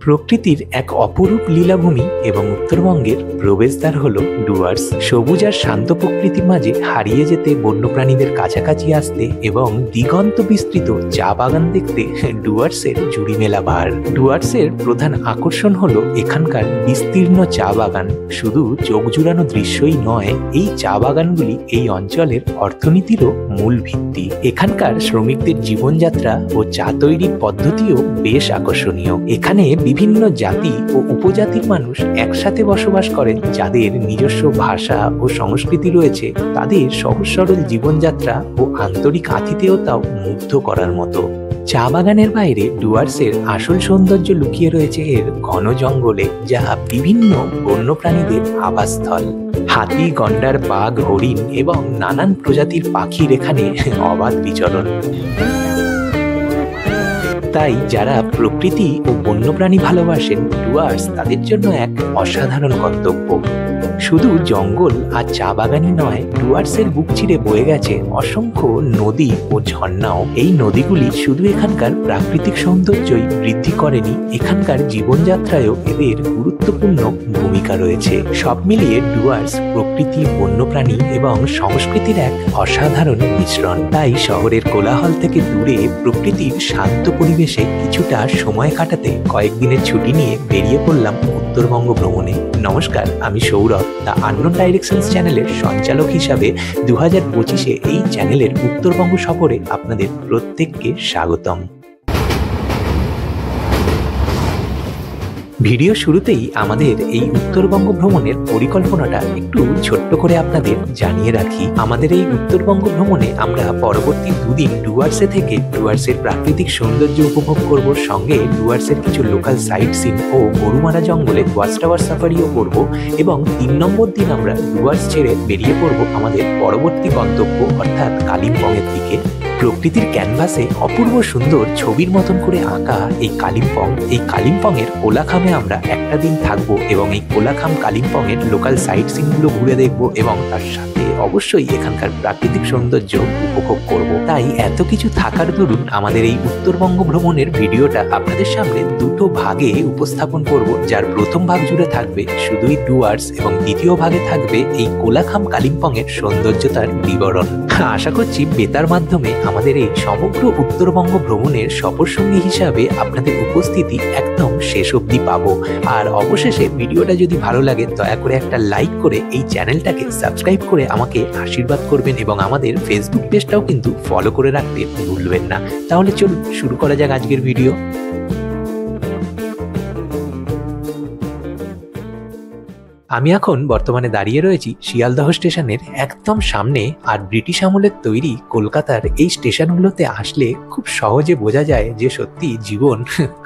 প্রকৃতির এক অপরূপ লীলাভূমি এবং উত্তরবঙ্গের প্রবেশদ্বার হলো ডুয়ার্স। সবুজ আর শান্ত প্রকৃতির মাঝে হারিয়ে যেতে, বন্যপ্রাণীদের কাছাকাছি আসতে এবং দিগন্ত বিস্তৃত চা বাগান দেখতে ডুয়ার্সের জুড়ি মেলা ভার। ডুয়ার্সের প্রধান আকর্ষণ হলো এখানকার বিস্তীর্ণ চা বাগান। শুধু চোখ জুড়ানো দৃশ্যই নয়, এই চা বাগানগুলি এই অঞ্চলের অর্থনীতিরও মূল ভিত্তি। এখানকার শ্রমিকদের জীবনযাত্রা ও চা তৈরির পদ্ধতিও বেশ আকর্ষণীয়। এখানে বিভিন্ন জাতি ও উপজাতির মানুষ একসাথে বসবাস করেন, যাদের নিজস্ব ভাষা ও সংস্কৃতি রয়েছে। তাদের সহজ সরল জীবনযাত্রা ও আন্তরিক আতিথেয়তাও মুগ্ধ করার মতো। চা বাগানের বাইরে ডুয়ার্সের আসল সৌন্দর্য লুকিয়ে রয়েছে এর ঘন জঙ্গলে, যা বিভিন্ন বন্যপ্রাণীদের আবাসস্থল। হাতি, গন্ডার, বাঘ, হরিণ এবং নানান প্রজাতির পাখির এখানে অবাধ বিচরণ। তাই যারা প্রকৃতি ও বন্যপ্রাণী ভালোবাসেন, ডুয়ার্স তাদের জন্য এক অসাধারণ গন্তব্য। শুধু জঙ্গল আর চা বাগানই নয়, ডুয়ার্সের বুক চিরে বয়ে গেছে অসংখ্য নদী ও ঝর্ণাও। এই নদীগুলি শুধু এখানকার প্রাকৃতিক সৌন্দর্যই বৃদ্ধি করেনি, এখানকার জীবনযাত্রায়ও এদের গুরুত্বপূর্ণ ভূমিকা রয়েছে। সব মিলিয়ে ডুয়ার্স প্রকৃতি, বন্যপ্রাণী এবং সংস্কৃতির এক অসাধারণ মিশ্রণ। তাই শহরের কোলাহল থেকে দূরে প্রকৃতির শান্ত পরিবেশে কিছুটা সময় কাটাতে কয়েকদিনের ছুটি নিয়ে বেরিয়ে পড়লাম উত্তরবঙ্গ ভ্রমণে। নমস্কার, আমি সৌরভ, দ্য আননোন ডাইরেকশনস চ্যানেলের সঞ্চালক হিসাবে 2025-এ এই চ্যানেলের উত্তরবঙ্গ সফরে আপনাদের প্রত্যেককে স্বাগতম। ভিডিও শুরুতেই আমাদের এই উত্তরবঙ্গ ভ্রমণের পরিকল্পনাটা একটু ছোট্ট করে আপনাদের জানিয়ে রাখি। আমাদের এই উত্তরবঙ্গ ভ্রমণে আমরা পরবর্তী দুদিন ডুয়ার্সে থেকে ডুয়ার্সের প্রাকৃতিক সৌন্দর্য উপভোগ করব, সঙ্গে ডুয়ার্সের কিছু লোকাল সাইট সিন ও গরুমারা জঙ্গলে ওয়াচ টাওয়ার সাফারিও করব, এবং 3 নম্বর দিন আমরা ডুয়ার্স ছেড়ে বেরিয়ে পড়ব আমাদের পরবর্তী গন্তব্য অর্থাৎ কালিম্পংয়ের দিকে। প্রকৃতির ক্যানভাসে অপূর্ব সুন্দর ছবির মতন করে আঁকা এই কালিম্পংয়ের কোলাখামে আমরা একটা দিন থাকবো এবং এই কোলাখাম কালিম্পংয়ের লোকাল সাইট সিনগুলো ঘুরে দেখব এবং তার সাথে অবশ্যই এখানকার প্রাকৃতিক সৌন্দর্য উপভোগ করব। তাই এত কিছু থাকার দরুন আমাদের এই উত্তরবঙ্গ ভ্রমণের ভিডিওটা আপনাদের সামনে দুটো ভাগে উপস্থাপন করব, যার প্রথম ভাগ জুড়ে থাকবে শুধুই ডুয়ার্স এবং দ্বিতীয় ভাগে থাকবে এই কোলাখাম কালিম্পংয়ের সৌন্দর্যতার বিবরণ। আশা করছি বেতার মাধ্যমে আমাদের এই সমগ্র উত্তরবঙ্গ ভ্রমণের সফরসঙ্গী হিসাবে আপনাদের উপস্থিতি একদম শেষ অবধি পাবো। আর অবশেষে ভিডিওটা যদি ভালো লাগে, দয়া করে একটা লাইক করে এই চ্যানেলটাকে সাবস্ক্রাইব করে আমাকে আশীর্বাদ করবেন এবং আমাদের ফেসবুক পেজটাও কিন্তু ফলো করে রাখতে ভুলবেন না। তাহলে চলুন শুরু করা যাক আজকের ভিডিও। আমি এখন বর্তমানে দাঁড়িয়ে রয়েছি শিয়ালদহ স্টেশনের একদম সামনে। আর ব্রিটিশ আমলের তৈরি কলকাতার এই স্টেশনগুলোতে আসলে খুব সহজে বোঝা যায় যে সত্যি জীবন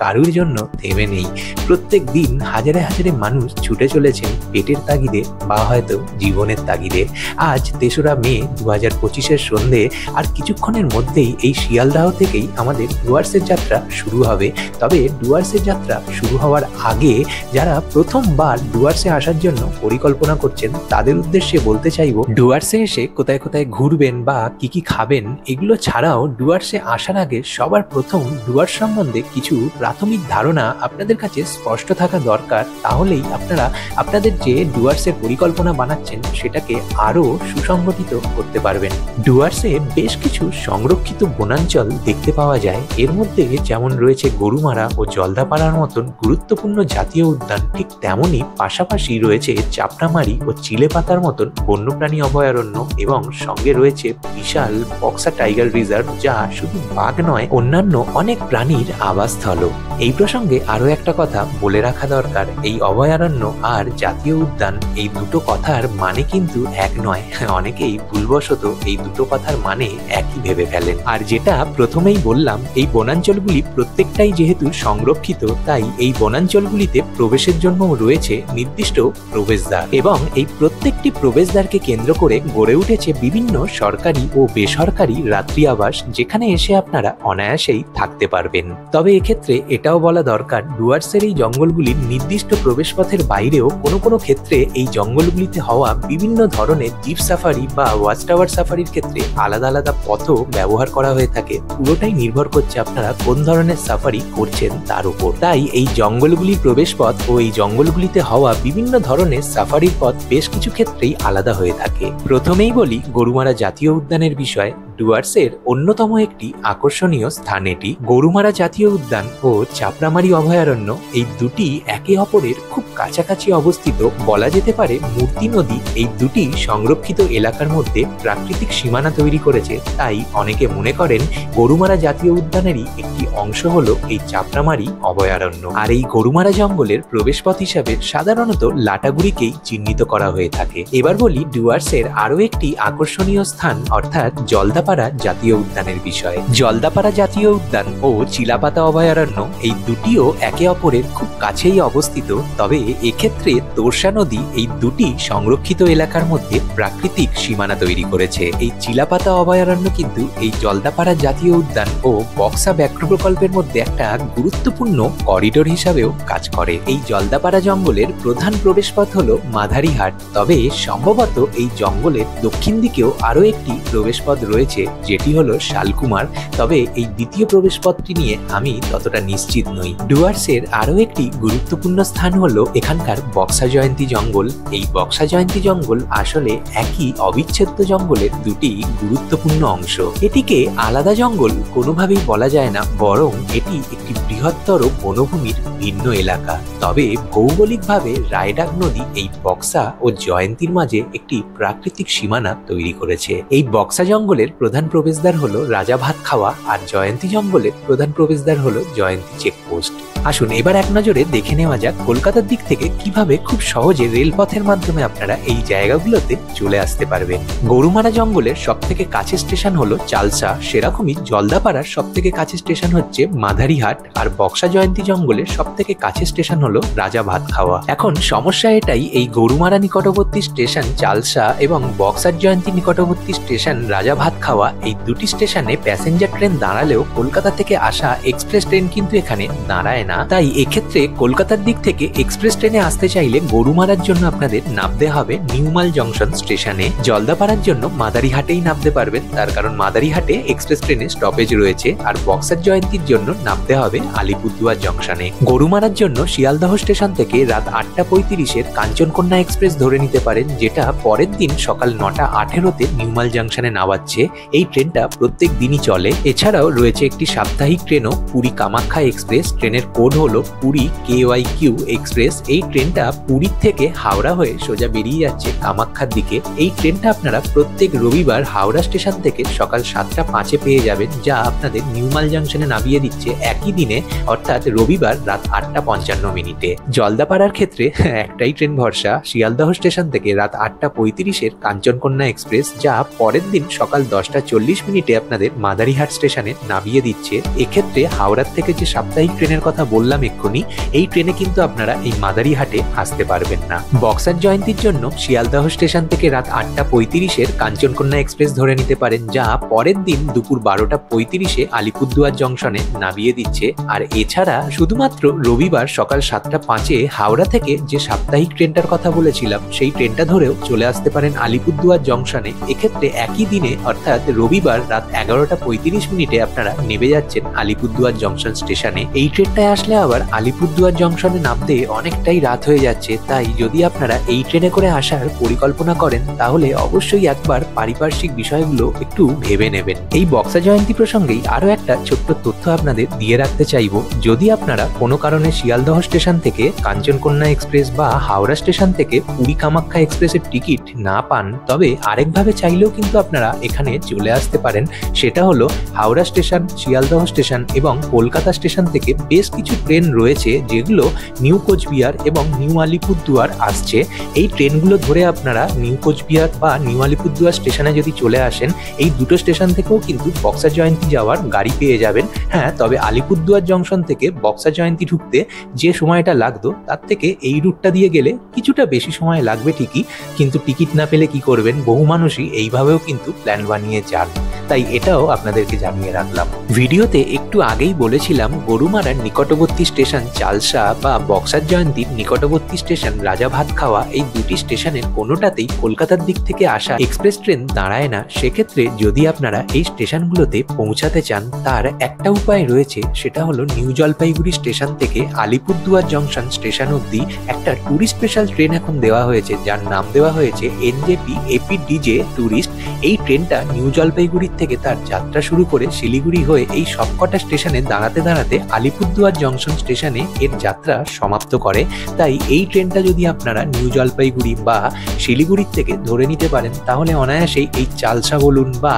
কারুর জন্য থেমে নেই। প্রত্যেক দিন হাজারে হাজারে মানুষ ছুটে চলেছেন পেটের তাগিদে বা হয়তো জীবনের তাগিদে। আজ 3রা মে 2025-এর সন্ধে, আর কিছুক্ষণের মধ্যেই এই শিয়ালদহ থেকেই আমাদের ডুয়ার্সের যাত্রা শুরু হবে। তবে ডুয়ার্সের যাত্রা শুরু হওয়ার আগে যারা প্রথমবার ডুয়ার্সে আসার জন্য পরিকল্পনা করছেন, তাদের উদ্দেশ্যে বলতে চাইবো, ডুয়ার্সে এসে কোথায় কোথায় ঘুরবেন বা কি কি খাবেন এগুলো ছাড়াও ডুয়ার্সে আসার আগে সবার প্রথম ডুয়ার্স সম্বন্ধে কিছু প্রাথমিক ধারণা আপনাদের কাছে স্পষ্ট থাকা দরকার। তাহলেই আপনারা আপনাদের যে ডুয়ার্সের পরিকল্পনা বানাচ্ছেন সেটাকে আরো সুসংগঠিত করতে পারবেন। ডুয়ার্সে বেশ কিছু সংরক্ষিত বনাঞ্চল দেখতে পাওয়া যায়। এর মধ্যে যেমন রয়েছে গরুমারা ও জলদাপাড়ার মতন গুরুত্বপূর্ণ জাতীয় উদ্যান, ঠিক তেমনই পাশাপাশি রয়েছে চাপড়ামারি ও চিলেপাতার মতন বন্যপ্রাণী অভয়ারণ্য, এবং সঙ্গে রয়েছে বিশাল বক্সা টাইগার রিজার্ভ, যা শুধু বাঘ নয় অন্যান্য অনেক প্রাণীর আবাসস্থল। এই প্রসঙ্গে আরো একটা কথা বলে রাখা দরকার, এই অভয়ারণ্য আর জাতীয় উদ্যান এই দুটো কথার মানে কিন্তু এক নয়। অনেকেই ভুলবশত এই দুটো কথার মানে একই ভেবে ফেলেন। আর যেটা প্রথমেই বললাম, এই বনাঞ্চলগুলি প্রত্যেকটাই যেহেতু সংরক্ষিত, তাই এই বনাঞ্চলগুলিতে প্রবেশের জন্য রয়েছে নির্দিষ্ট প্রবেশদ্বার, এবং এই প্রত্যেকটি প্রবেশদ্বারকে কেন্দ্র করে গড়ে উঠেছে বিভিন্ন সরকারি ও বেসরকারি রাত্রি আবাস, যেখানে এসে আপনারা অনায়াসেই থাকতে পারবেন। তবে এক্ষেত্রে এটা এটাও বলা দরকার, ডুয়ার্সের এই জঙ্গলগুলির নির্দিষ্ট প্রবেশপথের বাইরেও কোনো কোনো ক্ষেত্রে এই জঙ্গলগুলিতে হওয়া বিভিন্ন ধরনের জিপ সাফারি বা ওয়াচ টাওয়ার সাফারির ক্ষেত্রে আলাদা আলাদা পথও ব্যবহার করা হয়ে থাকে। পুরোটাই নির্ভর করছে আপনারা কোন ধরনের সাফারি করছেন তার উপর। তাই এই জঙ্গলগুলির প্রবেশপথ ও এই জঙ্গলগুলিতে হওয়া বিভিন্ন ধরনের সাফারির পথ বেশ কিছু ক্ষেত্রেই আলাদা হয়ে থাকে। প্রথমেই বলি গরুমারা জাতীয় উদ্যানের বিষয়। ডুয়ার্সের অন্যতম একটি আকর্ষণীয় স্থান এটি। গরুমারা জাতীয় উদ্যান ও চাপড়ামারি অভয়ারণ্য এই দুটি একে অপরের খুব কাছাকাছি অবস্থিত। বলা যেতে পারে মূর্তি নদী এই দুটি সংরক্ষিত এলাকার মধ্যে প্রাকৃতিক সীমানা তৈরি করেছে। তাই অনেকে মনে করেন গরুমারা জাতীয় উদ্যানেরই একটি অংশ হলো এই চাপড়ামারি অভয়ারণ্য। আর এই গরুমারা জঙ্গলের প্রবেশপথ হিসাবে সাধারণত লাটাগুড়িকেই চিহ্নিত করা হয়ে থাকে। এবার বলি ডুয়ার্সের আরো একটি আকর্ষণীয় স্থান অর্থাৎ জলদাপাড়া জাতীয় উদ্যানের বিষয়ে। জলদাপাড়া জাতীয় উদ্যান ও চিলাপাতা অভয়ারণ্য এই দুটিও একে অপরের খুব কাছেই অবস্থিত। তবে এক্ষেত্রে তোরসা নদী এই দুটি সংরক্ষিত এলাকার মধ্যে প্রাকৃতিক সীমানা তৈরি করেছে। এই চিলাপাতা অভয়ারণ্য কিন্তু এই জলদাপাড়া জাতীয় উদ্যান ও বক্সা ব্যাঘ্র প্রকল্পের মধ্যে একটা গুরুত্বপূর্ণ করিডোর হিসাবেও কাজ করে। এই জলদাপাড়া জঙ্গলের প্রধান প্রবেশপথ হলো মাধারীহাট। তবে সম্ভবত এই জঙ্গলের দক্ষিণ দিকেও আরো একটি প্রবেশপথ রয়েছে, যেটি হলো শালকুমার। তবে এই দ্বিতীয় প্রবেশপথটি নিয়ে আমি ততটা নিশ্চিত নই। ডুয়ার্সের আরো একটি গুরুত্বপূর্ণ স্থান হলো এখানকার বক্সা জয়ন্তী জঙ্গল। এই বক্সা জয়ন্তী জঙ্গল আসলে একই অবিচ্ছেদ্য জঙ্গলের দুটি গুরুত্বপূর্ণ অংশ। এটিকে আলাদা জঙ্গল কোনোভাবেই বলা যায় না, বরং এটি একটি বৃহত্তর বনভূমির ভিন্ন এলাকা। তবে ভৌগোলিকভাবে রায়ডাক নদী এই বক্সা ও জয়ন্তীর মাঝে একটি প্রাকৃতিক সীমানা তৈরি করেছে। এই বক্সা জঙ্গলের প্রধান প্রবেশদ্বার হলো রাজা ভাত খাওয়া, আর জয়ন্তী জঙ্গলের প্রধান প্রবেশদ্বার হলো জয়ন্তী চেকপোস্ট। আসুন এবার এক নজরে দেখে নেওয়া যাক কলকাতার দিক থেকে কিভাবে খুব সহজে রেলপথের মাধ্যমে আপনারা এই জায়গাগুলোতে চলে আসতে পারবেন। গরুমারা জঙ্গলের সব থেকে কাছের স্টেশন হলো চালসা, সেরকমই জলদাপাড়ার সব থেকে কাছের স্টেশন হচ্ছে মাধারীহাট, আর বক্সা জয়ন্তী জঙ্গলের সব থেকে কাছের স্টেশন হলো রাজা ভাত খাওয়া। এখন সমস্যা এটাই, এই গরুমারা নিকটবর্তী স্টেশন চালসা এবং বক্সার জয়ন্তী নিকটবর্তী স্টেশন রাজা ভাত খাওয়া এই দুটি স্টেশনে প্যাসেঞ্জার ট্রেন দাঁড়ালেও কলকাতা থেকে আসা এক্সপ্রেস ট্রেন কিন্তু এখানে দাঁড়ায় না। তাই এক্ষেত্রে কলকাতার দিক থেকে এক্সপ্রেস ট্রেনে আসতে চাইলে গরুমারার জন্য আপনাদের নামতে হবে নিউমাল জংশন স্টেশনে। জলদাপাড়ার জন্য মাদারীহাটেই নামতে পারবেন, তার কারণ মাদারীহাটে এক্সপ্রেস ট্রেনে স্টপেজ রয়েছে। আর বক্সার জয়ন্তীর জন্য নামতে হবে আলিপুরদুয়ার জংশনে। গরুমারার জন্য শিয়ালদহ স্টেশন থেকে রাত 8:35 কাঞ্চনকন্যা এক্সপ্রেস ধরে নিতে পারেন, যেটা পরের দিন সকাল 9:18 নিউমাল জংশনে নামাচ্ছে। এই ট্রেনটা প্রত্যেক দিনই চলে। এছাড়াও রয়েছে একটি সাপ্তাহিক ট্রেনও, পুরী কামাখ্যা এক্সপ্রেস। ট্রেনের কোড হলো পুরী KYQ এক্সপ্রেস। এই ট্রেনটা পুরীর থেকে হাওড়া হয়ে সোজা বেরিয়ে যাচ্ছে কামাখ্যার দিকে। এই ট্রেনটা আপনারা প্রত্যেক রবিবার হাওড়া স্টেশন থেকে সকাল 7:05 পেয়ে যাবেন, যা আপনাদের নিউমাল জংশনে নামিয়ে দিচ্ছে একই দিনে, অর্থাৎ রবিবার রাত 8:55। জলদাপাড়ার ক্ষেত্রে একটাই ট্রেন ভরসা, শিয়ালদহ স্টেশন থেকে রাত 8:35 কাঞ্চনকন্যা এক্সপ্রেস, যা পরের দিন সকাল 10:40 আপনাদের মাদারীহাট স্টেশনে নামিয়ে দিচ্ছে। এক্ষেত্রে হাওড়ার থেকে যে সাপ্তাহিক ট্রেনের কথা বললাম এক্ষুনি, এই ট্রেনে কিন্তু আপনারা এই মাদারীহাটে আসতে পারবেন না। বক্সার জয়ন্তীর জন্য শিয়ালদহ স্টেশন থেকে রাত 8:35 কাঞ্চনকন্যা এক্সপ্রেস ধরে নিতে পারেন, যা পরের দিন দুপুর 12:35 আলিপুরদুয়ার জংশনে নামিয়ে দিচ্ছে। আর এছাড়া শুধুমাত্র রবিবার সকাল 7:05 হাওড়া থেকে যে সাপ্তাহিক ট্রেনটার কথা বলেছিলাম, সেই ট্রেনটা ধরেও চলে আসতে পারেন আলিপুরদুয়ার জংশনে। এক্ষেত্রে একই দিনে অর্থাৎ রবিবার রাত 11:35 আপনারা নেমে যাচ্ছেন আলিপুরদুয়ার জংশন স্টেশনে। এই ট্রেনটায় আসলে আবার আলিপুরদুয়ার জংশনে নামতে অনেকটাই রাত হয়ে যাচ্ছে। তাই যদি আপনারা এই ট্রেনে করে আসার পরিকল্পনা করেন, তাহলে অবশ্যই একবার পারিপার্শ্বিক বিষয়গুলো একটু ভেবে নেবেন। এই বক্সা জয়ন্তী প্রসঙ্গেই আরো একটা ছোট্ট তথ্য আপনাদের দিয়ে রাখতে চাইবো। যদি আপনারা কোনো কারণে শিয়ালদহ স্টেশন থেকে কাঞ্চনকন্যা এক্সপ্রেস বা হাওড়া স্টেশন থেকে পুরী কামাখ্যা এক্সপ্রেসের টিকিট না পান, তবে আরেকভাবে চাইলেও কিন্তু আপনারা এখানে চলে আসতে পারেন। সেটা হলো হাওড়া স্টেশন, শিয়ালদহ স্টেশন এবং কলকাতা স্টেশন থেকে বেশ কিছু ট্রেন রয়েছে, যেগুলো নিউ কোচবিহার কোচবিহার এবং নিউ আলিপুরদুয়ার আসছে। এই ট্রেনগুলো ধরে আপনারা নিউ কোচবিহার বা নিউ আলিপুরদুয়ার স্টেশনে যদি চলে আসেন, এই দুটো স্টেশন থেকেও কিন্তু বক্সার জয়ন্তী যাওয়ার গাড়ি পেয়ে যাবেন। হ্যাঁ, তবে আলিপুরদুয়ার জংশন থেকে বক্সার জয়ন্তী ঢুকতে যে সময়টা লাগতো তার থেকে এই রুটটা দিয়ে গেলে কিছুটা বেশি সময় লাগবে ঠিকই, কিন্তু টিকিট না পেলে কি করবেন, বহু মানুষই এইভাবেও কিন্তু প্ল্যান বানিয়ে যান, তাই এটাও আপনাদেরকে জানিয়ে রাখলাম। ভিডিওতে একটু আগেই বলেছিলাম গরুমারার নিকটবর্তী স্টেশন চালসা বা বক্সার জয়ন্তীর নিকটবর্তী স্টেশন রাজা ভাতখাওয়া, এই দুটি স্টেশনের কোনোটাতেই কলকাতার দিক থেকে আসা এক্সপ্রেস ট্রেন দাঁড়ায় না। সেক্ষেত্রে যদি আপনারা এই স্টেশনগুলোতে পৌঁছাতে চান, তার একটা উপায় রয়েছে, সেটা হলো নিউ জলপাইগুড়ি স্টেশন থেকে আলিপুরদুয়ার জংশন স্টেশন অবধি একটা ট্যুরিস্ট স্পেশাল ট্রেন এখন দেওয়া হয়েছে, যার নাম দেওয়া হয়েছে এনজেপি এপিডিজে ট্যুরিস্ট। এই ট্রেনটা নিউ জলপাইগুড়ি থেকে তার যাত্রা শুরু করে শিলিগুড়ি হয়ে এই সবকটা স্টেশনে দাঁড়াতে দাঁড়াতে আলিপুরদুয়ার জংশন স্টেশনে এর যাত্রা সমাপ্ত করে। তাই এই ট্রেনটা যদি আপনারা নিউ জলপাইগুড়ি বা শিলিগুড়ির থেকে ধরে নিতে পারেন, তাহলে অনায়াসেই এই চালসা বলুন বা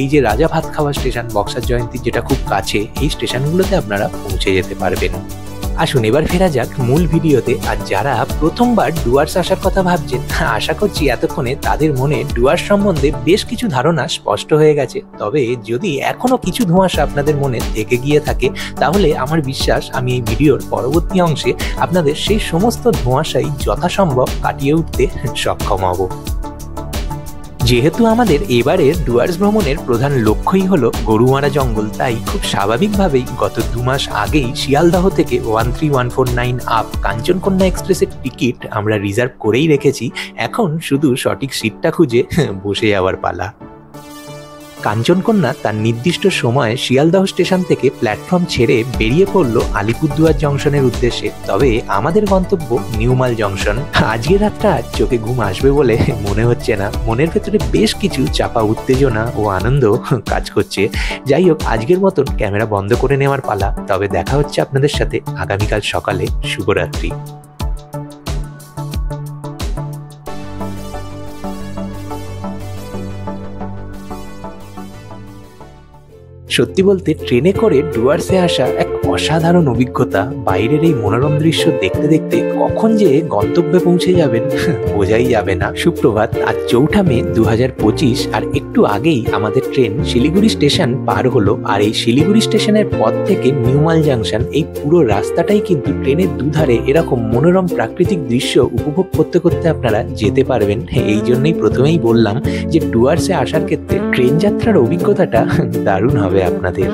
এই যে রাজা ভাতখাওয়া স্টেশন বক্সার জয়ন্তী যেটা খুব কাছে, এই স্টেশনগুলোতে আপনারা পৌঁছে যেতে পারবেন। আসুন এবার ফেরা যাক মূল ভিডিওতে। আর যারা প্রথমবার ডুয়ার্স আসার কথা ভাবছেন, আশা করছি এতক্ষণে তাদের মনে ডুয়ার্স সম্বন্ধে বেশ কিছু ধারণা স্পষ্ট হয়ে গেছে। তবে যদি এখনো কিছু ধোঁয়াশা আপনাদের মনে থেকে গিয়ে থাকে, তাহলে আমার বিশ্বাস আমি এই ভিডিওর পরবর্তী অংশে আপনাদের সেই সমস্ত ধোঁয়াশাই যথাসম্ভব কাটিয়ে উঠতে সক্ষম হব। যেহেতু আমাদের এবারের ডুয়ার্স ভ্রমণের প্রধান লক্ষ্যই হলো গরুমারা জঙ্গল, তাই খুব স্বাভাবিকভাবেই গত 2 মাস আগেই শিয়ালদহ থেকে 13149 আপ কাঞ্চনকন্যা এক্সপ্রেসের টিকিট আমরা রিজার্ভ করেই রেখেছি। এখন শুধু সঠিক সিটটা খুঁজে বসে যাওয়ার পালা। কাঞ্চনকন্যা তার নির্দিষ্ট সময়ে শিয়ালদহ স্টেশন থেকে প্ল্যাটফর্ম ছেড়ে বেরিয়ে পড়লো আলিপুরদুয়ার জংশনের উদ্দেশ্যে। তবে আমাদের গন্তব্য নিউমাল জংশন। আজকের রাতটা চোখে ঘুম আসবে বলে মনে হচ্ছে না, মনের ভেতরে বেশ কিছু চাপা উত্তেজনা ও আনন্দ কাজ করছে। যাই হোক, আজকের মতন ক্যামেরা বন্ধ করে নেওয়ার পালা। তবে দেখা হচ্ছে আপনাদের সাথে আগামীকাল সকালে। শুভরাত্রি। সত্যি বলতে ট্রেনে করে ডুয়ার্সে আসা এক অসাধারণ অভিজ্ঞতা। বাইরের এই মনোরম দৃশ্য দেখতে দেখতে কখন যে গন্তব্যে পৌঁছে যাবেন বোঝাই যাবে না। সুপ্রভাত। আজ 4 মে 2025, আর একটু আগেই আমাদের ট্রেন শিলিগুড়ি স্টেশন পার হলো। আর এই শিলিগুড়ি স্টেশনের পর থেকে নিউমাল জাংশন, এই পুরো রাস্তাটাই কিন্তু ট্রেনের দুধারে এরকম মনোরম প্রাকৃতিক দৃশ্য উপভোগ করতে করতে আপনারা যেতে পারবেন। এই জন্যই প্রথমেই বললাম যে ডুয়ার্সে আসার ক্ষেত্রে ট্রেন যাত্রার অভিজ্ঞতাটা দারুণ হবে আপনাদের।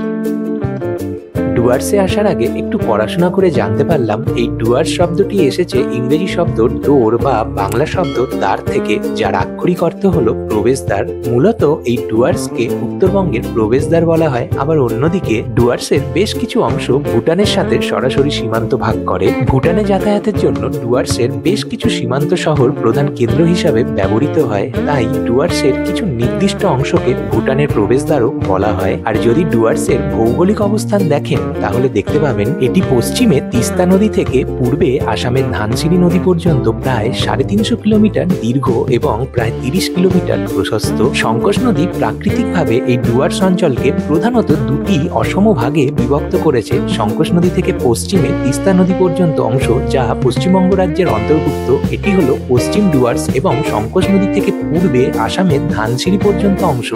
ডুয়ার্সে আসার আগে একটু পড়াশোনা করে জানতে পারলাম এই ডুয়ার্স শব্দটি এসেছে ইংরেজি শব্দ ডোর বা বাংলা শব্দ দ্বার থেকে, যার আক্ষরিক অর্থ হলো প্রবেশদ্বার। মূলত এই ডুয়ার্সকে উত্তরবঙ্গের প্রবেশদ্বার বলা হয়। আবার অন্যদিকে ডুয়ার্সের বেশ কিছু অংশ ভুটানের সাথে সরাসরি সীমান্ত ভাগ করে। ভুটানে যাতায়াতের জন্য ডুয়ার্সের বেশ কিছু সীমান্ত শহর প্রধান কেন্দ্র হিসাবে ব্যবহৃত হয়। তাই ডুয়ার্সের কিছু নির্দিষ্ট অংশকে ভুটানের প্রবেশদ্বারও বলা হয়। আর যদি ডুয়ার্সের ভৌগোলিক অবস্থান দেখেন, তাহলে দেখতে পাবেন এটি পশ্চিমে তিস্তা নদী থেকে পূর্বে আসামের ধানসিঁড়ি নদী পর্যন্ত প্রায় 350 কিলোমিটার দীর্ঘ এবং প্রায় 30 কিলোমিটার প্রশস্ত। সংকোচ নদী প্রাকৃতিকভাবে এই ডুয়ার্স অঞ্চলকে প্রধানত দুটি অসম ভাগে বিভক্ত করেছে। সংকোচ নদী থেকে পশ্চিমে তিস্তা নদী পর্যন্ত অংশ, যা পশ্চিমবঙ্গ রাজ্যের অন্তর্ভুক্ত, এটি হলো পশ্চিম ডুয়ার্স, এবং সংকোচ নদী থেকে পূর্বে আসামের ধানসিঁড়ি পর্যন্ত অংশ,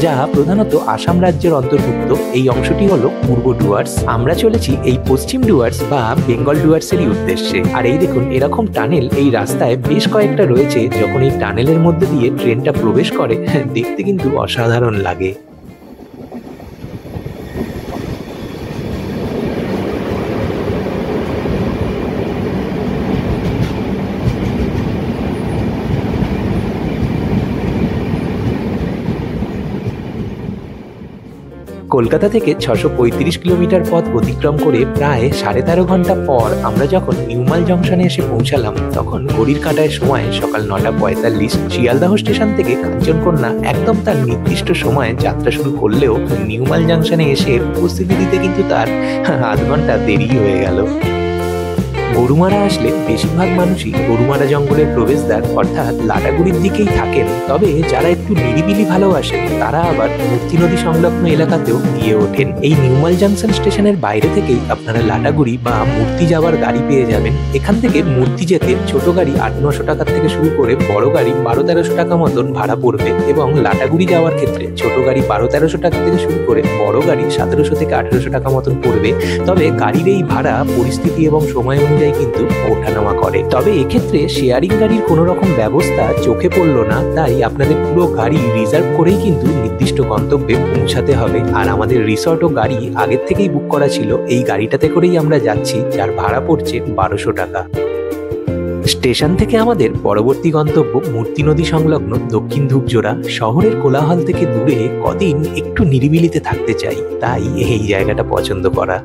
যা প্রধানত আসাম রাজ্যের অন্তর্ভুক্ত, এই অংশটি হলো পূর্ব ডুয়ার্স। আমরা চলেছি এই পশ্চিম ডুয়ার্স বা বেঙ্গল ডুয়ার্সেরই উদ্দেশ্যে। আর এই দেখুন, এরকম টানেল এই রাস্তায় বেশ কয়েকটা রয়েছে। যখন এই টানেলের মধ্যে দিয়ে ট্রেনটা প্রবেশ করে, দেখতে কিন্তু অসাধারণ লাগে। কলকাতা থেকে 635 কিলোমিটার পথ অতিক্রম করে প্রায় 13.5 ঘন্টা পর আমরা যখন নিউমাল জংশনে এসে পৌঁছালাম, তখন ঘড়ির কাঁটায় সময় সকাল 9:45। শিয়ালদহ স্টেশন থেকে কাঞ্চনকন্যা একদম তার নির্দিষ্ট সময়ে যাত্রা শুরু করলেও নিউমাল জংশনে এসে উপস্থিতি দিতে কিন্তু তার আধ ঘন্টা দেরি হয়ে গেল। গরুমারা আসলে বেশিরভাগ মানুষই গরুমারা জঙ্গলের প্রবেশদ্বার অর্থাৎ লাটাগুড়ির দিকেই থাকেন, তবে যারা একটু নিরিবিলি ভালোবাসেন তারা আবার মূর্তি নদী সংলগ্ন এলাকাতেও গিয়ে ওঠেন। এই নিউমাল জাংশন স্টেশনের বাইরে থেকেই আপনারা লাটাগুড়ি বা মূর্তি যাওয়ার গাড়ি পেয়ে যাবেন। এখান থেকে মূর্তি যেতে ছোট গাড়ি 800-900 টাকা থেকে শুরু করে বড় গাড়ি 1200-1300 টাকা মতন ভাড়া পড়বে, এবং লাটাগুড়ি যাওয়ার ক্ষেত্রে ছোট গাড়ি 1200-1300 টাকা থেকে শুরু করে বড় গাড়ি 1700 থেকে 1800 টাকা মতন পড়বে। তবে গাড়ির এই ভাড়া পরিস্থিতি এবং সময় অনুযায়ী কিন্তু ওঠানামা করে। তবে এক্ষেত্রে শেয়ারিং গাড়ির কোনো রকম ব্যবস্থা চোখে পড়লো না, তাই আপনাদের পুরো গাড়ি রিজার্ভ করেই কিন্তু নির্দিষ্ট গন্তব্যে পৌঁছাতে হবে। আর আমাদের রিসর্ট ও গাড়ি আগের থেকেই বুক করা ছিল। এই গাড়িটাতে করেই আমরা যাচ্ছি, যার ভাড়া পড়ছে 1200 টাকা। স্টেশন থেকে আমাদের পরবর্তী গন্তব্য মূর্তি নদী সংলগ্ন দক্ষিণ ধূপজোড়া। শহরের কোলাহল থেকে দূরে কদিন একটু নিরিবিলিতে থাকতে চাই, তাই এই জায়গাটা পছন্দ করা।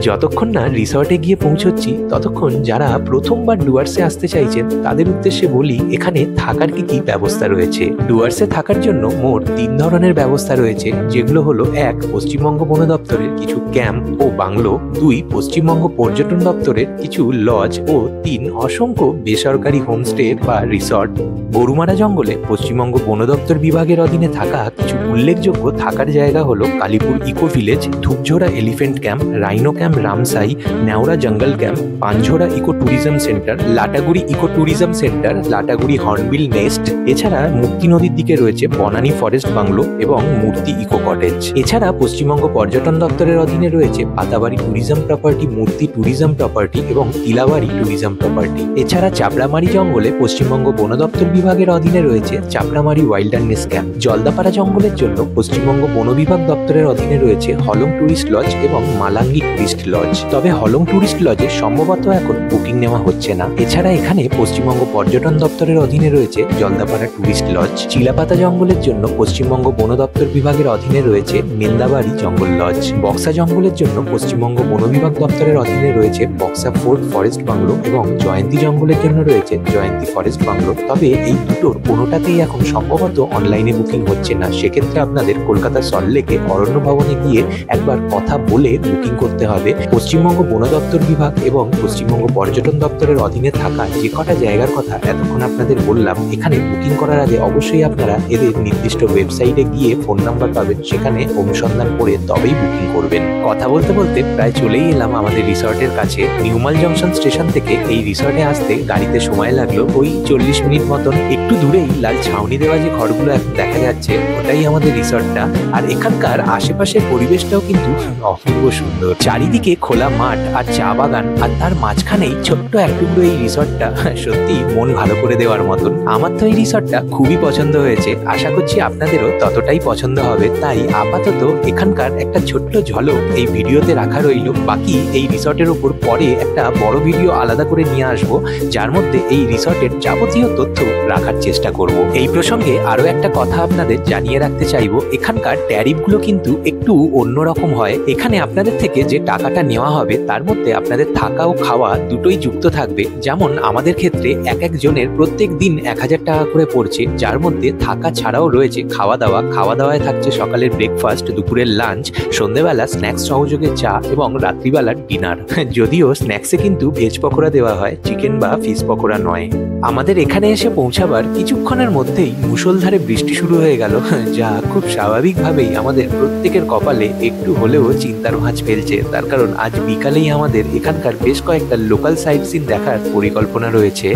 যতক্ষণ না রিসর্টে গিয়ে পৌঁছচ্ছি ততক্ষণ যারা প্রথমবার ডুয়ার্সে আসতে চাইছেন তাদের উদ্দেশ্যে বলি এখানে থাকার কি কি ব্যবস্থা রয়েছে। ডুয়ার্সে থাকার জন্য মোট 3 ধরনের ব্যবস্থা রয়েছে, যেগুলো হলো 1 পশ্চিমবঙ্গ বন দপ্তরের কিছু ক্যাম্প ও বাংলো, 2 পশ্চিমবঙ্গ পর্যটন দপ্তরের কিছু লজ ও 3 অসংখ্য বেসরকারি হোমস্টে বা রিসর্ট। গরুমারা জঙ্গলে পশ্চিমবঙ্গ বন দপ্তর বিভাগের অধীনে থাকা কিছু উল্লেখযোগ্য থাকার জায়গা হলো Kalipur eco village, Dhupjhora elephant camp, rhino camp Ramsai, Neora jungle camp, Panjhora eco tourism centre, Lataguri eco tourism centre, Lataguri hornbill nest. এছাড়া মুক্তি নদীর দিকে রয়েছে বনানী ফরেস্ট বাংলো এবং মূর্তি ইকো কটেজ। এছাড়া পশ্চিমবঙ্গ পর্যটন দপ্তরের অধীনে রয়েছে পাতাবাড়ি ট্যুরিজম প্রপার্টি, মূর্তি ট্যুরিজম প্রপার্টি এবং তিলাবাড়ি ট্যুরিজম প্রপার্টি। এছাড়া চাপড়ামারি জঙ্গলে পশ্চিমবঙ্গ বন দপ্তর বিভাগের অধীনে রয়েছে চাপড়ামারি ওয়াইল্ডারনেস ক্যাম্প। জলদাপাড়া জঙ্গলের জন্য পশ্চিমবঙ্গ বন বিভাগ দপ্তরের অধীনে রয়েছে হলং ট্যুরিস্ট লজ এবং মালাঙ্গি ট্যুরিস্ট লজ। তবে হলং ট্যুরিস্ট লজে সম্ভবত এখন বুকিং নেওয়া হচ্ছে না। এছাড়া এখানে পশ্চিমবঙ্গ পর্যটন দপ্তরের অধীনে রয়েছে জলদাপাড়া ট্যুরিস্ট লজ। চিলাপাতা জঙ্গলের জন্য পশ্চিমবঙ্গ বন দপ্তর বিভাগের অধীনে রয়েছে মেন্দাবাড়ি জঙ্গল লজ। বক্সা জঙ্গলের জন্য পশ্চিমবঙ্গ বন বিভাগ দপ্তরের অধীনে রয়েছে বক্সা ফোর্ট ফরেস্ট বাংলো এবং জয়ন্তী জঙ্গলের জন্য রয়েছে জয়ন্তী ফরেস্ট বাংলো। তবে এই দুটোর কোনোটাতেই এখন সম্ভবত অনলাইনে বুকিং হচ্ছে না। সেক্ষেত্রে আপনাদের কলকাতা সল্টলেকে অরণ্য ভবনে গিয়ে একবার কথা বলে বুকিং করতে হবে। পশ্চিমবঙ্গ বন দপ্তর বিভাগ এবং পশ্চিমবঙ্গ পর্যটন দপ্তরের অধীনে থাকা যে কটা জায়গার কথা এতক্ষণ আপনাদের বললাম, এখানে বুকিং করার আগে অবশ্যই আপনারা এদের নির্দিষ্ট ওয়েবসাইটে গিয়ে ফোন নাম্বার পাবেন, সেখানে অনুসন্ধান করে তবেই বুকিং করবেন। কথা বলতে বলতে প্রায় চলেই এলাম আমাদের রিসর্টের কাছে। নিউমাল জংশন স্টেশন থেকে এই রিসর্টে আসতে গাড়িতে সময় লাগলো ওই 40 মিনিট মতন। একটু দূরেই লাল ছাউনি দেওয়া যে ঘরগুলো এখন দেখা যাচ্ছে ওটাই আমাদের রিসর্টটা। আর এখানকার আশেপাশের পরিবেশটাও কিন্তু অপূর্ব সুন্দর। চারিদিকে খোলা মাঠ আর চা বাগান, আর তার মাঝখানেই ছোট্ট এক টুকরো এই রিসর্টটা সত্যি মন ভালো করে দেওয়ার মতন। আমার তো এই রিসর্টটা খুবই পছন্দ হয়েছে, আশা করছি আপনাদেরও ততটাই পছন্দ হবে। তাই আপাতত এখানকার একটা ছোট্ট ঝলক এই ভিডিওতে রাখা রইল। বাকি এই রিসর্টের উপর পরে একটা বড় ভিডিও আলাদা করে নিয়ে আসবো, যার মধ্যে এই রিসর্টের যাবতীয় তথ্য রাখার চেষ্টা করব। এই প্রসঙ্গে আরো একটা কথা আপনাদের জানিয়ে রাখতে চাইবো, এখানকার ট্যারিফগুলো কিন্তু একটু অন্যরকম হয়। এখানে আপনাদের থেকে যে টাকাটা নেওয়া হবে তার মধ্যে আপনাদের থাকা ও খাওয়া দুটোই যুক্ত থাকবে। যেমন আমাদের ক্ষেত্রে এক একজনের প্রত্যেক দিন 1000 টাকা করে পড়ছে, যার মধ্যে থাকা ছাড়াও রয়েছে খাওয়া দাওয়া। খাওয়া দাওয়ায় থাকছে সকালের ব্রেকফাস্ট, দুপুরের লাঞ্চ, সন্ধ্যেবেলা স্ন্যাক্স সহযোগে চা এবং রাত্রিবেলার ডিনার। যদিও স্ন্যাক্সে কিন্তু ভেজ পকোড়া দেওয়া হয়, চিকেন বা ফিশ পকোড়া নয়। আমাদের এখানে এসে পৌঁছাবার কিছুক্ষণের মধ্যেই মুষলধারে বৃষ্টি শুরু হয়ে গেল, যা খুব স্বাভাবিকভাবেই আমাদের প্রত্যেকের কপালে একটু হলেও চিন্তার ভাঁজ ফেলছে। তার কারণ আজ বিকালেই আমাদের এখানকার বেশ কয়েকটা লোকাল সাইট সিন দেখার পরিকল্পনা রয়েছে।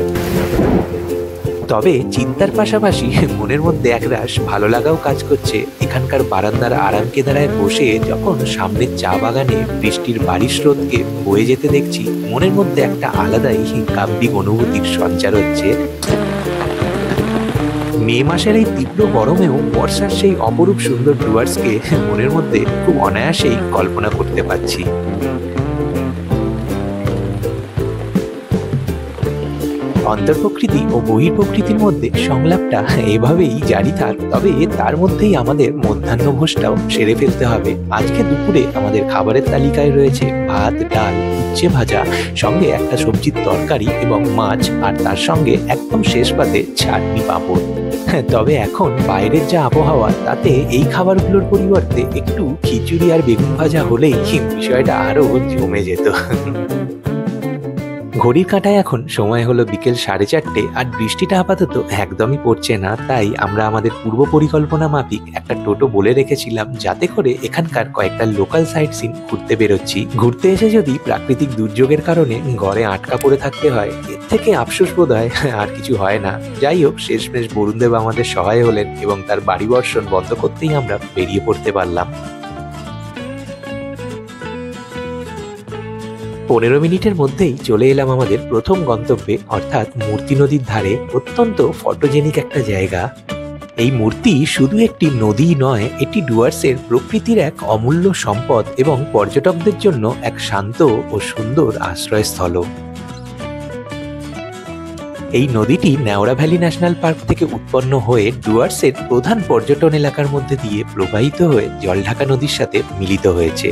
তবে চিন্তার পাশাপাশি মনের মধ্যে একরাশ ভালো লাগাও কাজ করছে। এখানকার বারান্দার আরাম কেদারায় বসে যখন সামনের চা বাগানে বৃষ্টির বাড়ির স্রোতকে বয়ে যেতে দেখছি, মনের মধ্যে একটা আলাদাই কাব্যিক অনুভূতির সঞ্চার হচ্ছে। মে মাসের এই তীব্র গরমেও বর্ষার সেই অপরূপ সুন্দর ডুয়ার্সকে মনের মধ্যে খুব অনায়াসেই কল্পনা করতে পারছি। অন্তর্প্রকৃতি ও বহির্প্রকৃতির মধ্যে সংলাপটা এভাবেই জারি থাক। তবে তার মধ্যেই আমাদের মধ্যাহ্নভোজটাও সেরে ফেলতে হবে। আজকে দুপুরে আমাদের খাবারের তালিকায় রয়েছে ভাত, ডাল, উচ্ছে ভাজা, সঙ্গে একটা সবজির তরকারি এবং মাছ, আর তার সঙ্গে একদম শেষ পাতে চাটনি পাঁপড়। তবে এখন বাইরের যা আবহাওয়া, তাতে এই খাবারগুলোর পরিবর্তে একটু খিচুড়ি আর বেগুন ভাজা হলেই বিষয়টা আরো জমে যেত। ঘড়ির কাঁটায় এখন সময় হলো বিকেল 4:30 আর বৃষ্টিটা আপাতত একদমই পড়ছে না। তাই আমরা আমাদের পূর্ব পরিকল্পনা মাফিক একটা টোটো বলে রেখেছিলাম, যাতে করে এখানকার কয়েকটা লোকাল সাইট সিন ঘুরতে বেরোচ্ছি। ঘুরতে এসে যদি প্রাকৃতিক দুর্যোগের কারণে ঘরে আটকা পড়ে থাকতে হয়, এর থেকে আফসোস বোধ হয় আর কিছু হয় না। যাই হোক, শেষমেশ বরুণদেব আমাদের সহায় হলেন এবং তার বাড়ি বর্ষণ বন্ধ করতেই আমরা বেরিয়ে পড়তে পারলাম। 15 মিনিটের মধ্যেই চলে এলাম আমাদের প্রথম গন্তব্যে, অর্থাৎ মূর্তি নদীর ধারে অত্যন্ত ফটোজেনিক একটা জায়গা। এই মূর্তি শুধু একটি নদী নয়, এটি ডুয়ার্সের প্রকৃতির এক অমূল্য সম্পদ এবং পর্যটকদের জন্য এক শান্ত ও সুন্দর আশ্রয়স্থল। এই নদীটি নেওড়া ভ্যালি ন্যাশনাল পার্ক থেকে উৎপন্ন হয়ে ডুয়ার্সের প্রধান পর্যটন এলাকার মধ্যে দিয়ে প্রবাহিত হয়ে জলঢাকা নদীর সাথে মিলিত হয়েছে।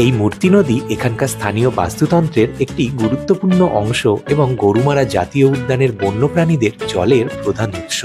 এই মূর্তি নদী এখানকার স্থানীয় বাস্তুতন্ত্রের একটি গুরুত্বপূর্ণ অংশ এবং গরুমারা জাতীয় উদ্যানের বন্যপ্রাণীদের জলের প্রধান উৎস।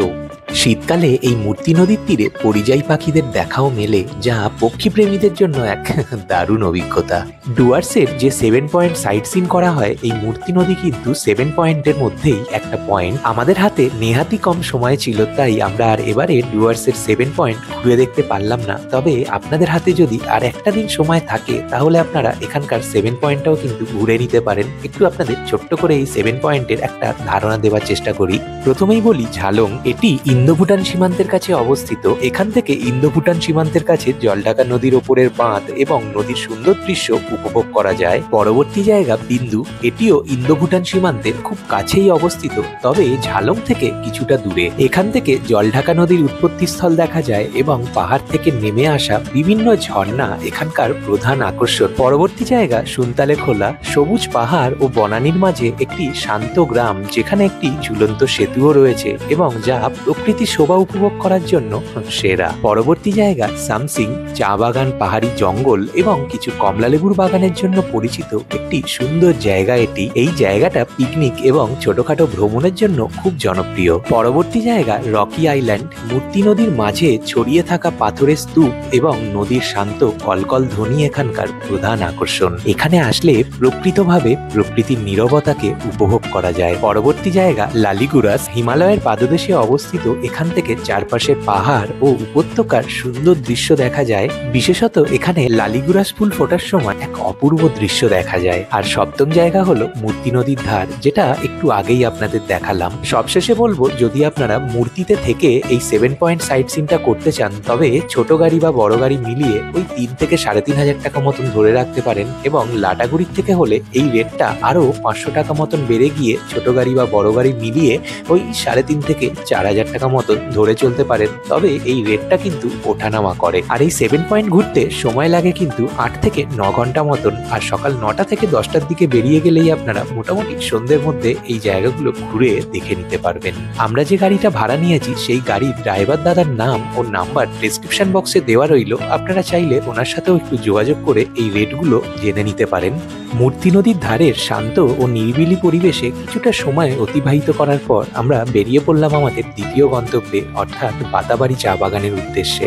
শীতকালে এই মূর্তি নদীর তীরে পরিযায়ী পাখিদের দেখাও মেলে, যা পক্ষীপ্রেমীদের জন্য এক দারুণ অভিজ্ঞতা। ডুয়ার্সের যে 7 পয়েন্ট সাইট সিন করা হয়, এই মূর্তি নদী কিন্তু 7 পয়েন্টের মধ্যেই একটা পয়েন্ট। আমাদের হাতে নেহাতি কম সময় ছিল, তাই আমরা আর এবারে ডুয়ার্সের 7 পয়েন্ট ঘুরে দেখতে পারলাম না। তবে আপনাদের হাতে যদি আর একটা দিন সময় থাকে, তাহলে আপনারা এখানকার 7 পয়েন্টটাও কিন্তু ঘুরে নিতে পারেন। একটু আপনাদের ছোট্ট করে এই 7 পয়েন্টের একটা ধারণা দেওয়ার চেষ্টা করি। প্রথমেই বলি ঝালং। এটি ইন্দো ভুটান সীমান্তের কাছে অবস্থিত। এখান থেকে ইন্দো ভুটান সীমান্তের কাছে জলঢাকা নদীর ওপরের বাঁধ এবং নদীর সুন্দর দৃশ্য উপভোগ করা যায়। পরবর্তী জায়গা বিন্দু। এটিও ইন্দো ভুটান সীমান্তের খুব কাছেই অবস্থিত, তবে ঝালং থেকে কিছুটা দূরে। এখান থেকে জলঢাকা নদীর উৎপত্তিস্থল দেখা যায় এবং পাহাড় থেকে নেমে আসা বিভিন্ন ঝর্ণা এখানকার প্রধান আকর্ষণ। পরবর্তী জায়গা সুনতালে খোলা। সবুজ পাহাড় ও বনানীর মাঝে একটি শান্ত গ্রাম, যেখানে একটি ঝুলন্ত সেতুও রয়েছে এবং যা প্রকৃতি শোভা উপভোগ করার জন্য সেরা। পরবর্তী জায়গা সামসিং। চা বাগান, পাহাড়ি জঙ্গল এবং কিছু কমলালেবুর বাগানের জন্য পরিচিত একটি সুন্দর জায়গা এটি। এই জায়গাটা পিকনিক এবং ছোটখাটো ভ্রমণের জন্য খুব জনপ্রিয়। পরবর্তী জায়গা রকি আইল্যান্ড। মূর্তি নদীর মাঝে ছড়িয়ে থাকা পাথরের স্তূপ এবং নদীর শান্ত কলকল ধ্বনি এখানকার প্রধান আকর্ষণ। এখানে আসলে প্রকৃতভাবে প্রকৃতির নীরবতাকে উপভোগ করা যায়। পরবর্তী জায়গা লালিগুরাস। হিমালয়ের পাদদেশে অবস্থিত। এখান থেকে চারপাশের পাহাড় ও উপত্যকার সুন্দর দৃশ্য দেখা যায়। বিশেষত এখানে লালিগুরাস ফুল ফোটার সময় এক অপূর্ব দৃশ্য দেখা যায়। আর সপ্তম জায়গা হলো মূর্তি নদীর ধার, যেটা একটু আগেই আপনাদের দেখালাম। সবশেষে বলবো, যদি আপনারা মূর্তিতে থেকে এই 7 পয়েন্ট সাইট সিনটা করতে চান, তবে ছোট গাড়ি বা বড় গাড়ি মিলিয়ে ওই 3 থেকে 3,500 টাকা মতন ধরে রাখতে পারেন এবং লাটাগুড়ির থেকে হলে এই রেটটা আরো 500 টাকা মতন বেড়ে গিয়ে ছোট গাড়ি বা বড় গাড়ি মিলিয়ে ওই 3,500 থেকে 4,000 টাকা মতন ধরে চলতে পারেন। তবে এই রেটটা কিন্তু ওঠানামা করে। আর এই 7 পয়েন্ট ঘুরতে সময় লাগে কিন্তু 8 থেকে 9 ঘন্টা মতন। আর সকাল 9টা থেকে 10টার দিকে বেরিয়ে গেলেই আপনারা মোটামুটি সন্ধ্যের মধ্যে এই জায়গাগুলো ঘুরে দেখে নিতে পারবেন। আমরা যে গাড়িটা ভাড়া নিয়েছি, সেই গাড়ির ড্রাইভার দাদার নাম ও নাম্বার ডেসক্রিপশন বক্সে দেওয়া রইল। আপনারা চাইলে ওনার সাথেও একটু যোগাযোগ করে এই রেটগুলো জেনে নিতে পারেন। মূর্তি নদীর ধারের শান্ত ও নিরিবিলি পরিবেশে কিছুটা সময় অতিবাহিত করার পর আমরা বেরিয়ে পড়লাম আমাদের দ্বিতীয় গন্তব্যে, অর্থাৎ বাতাবাড়ি চা বাগানের উদ্দেশ্যে।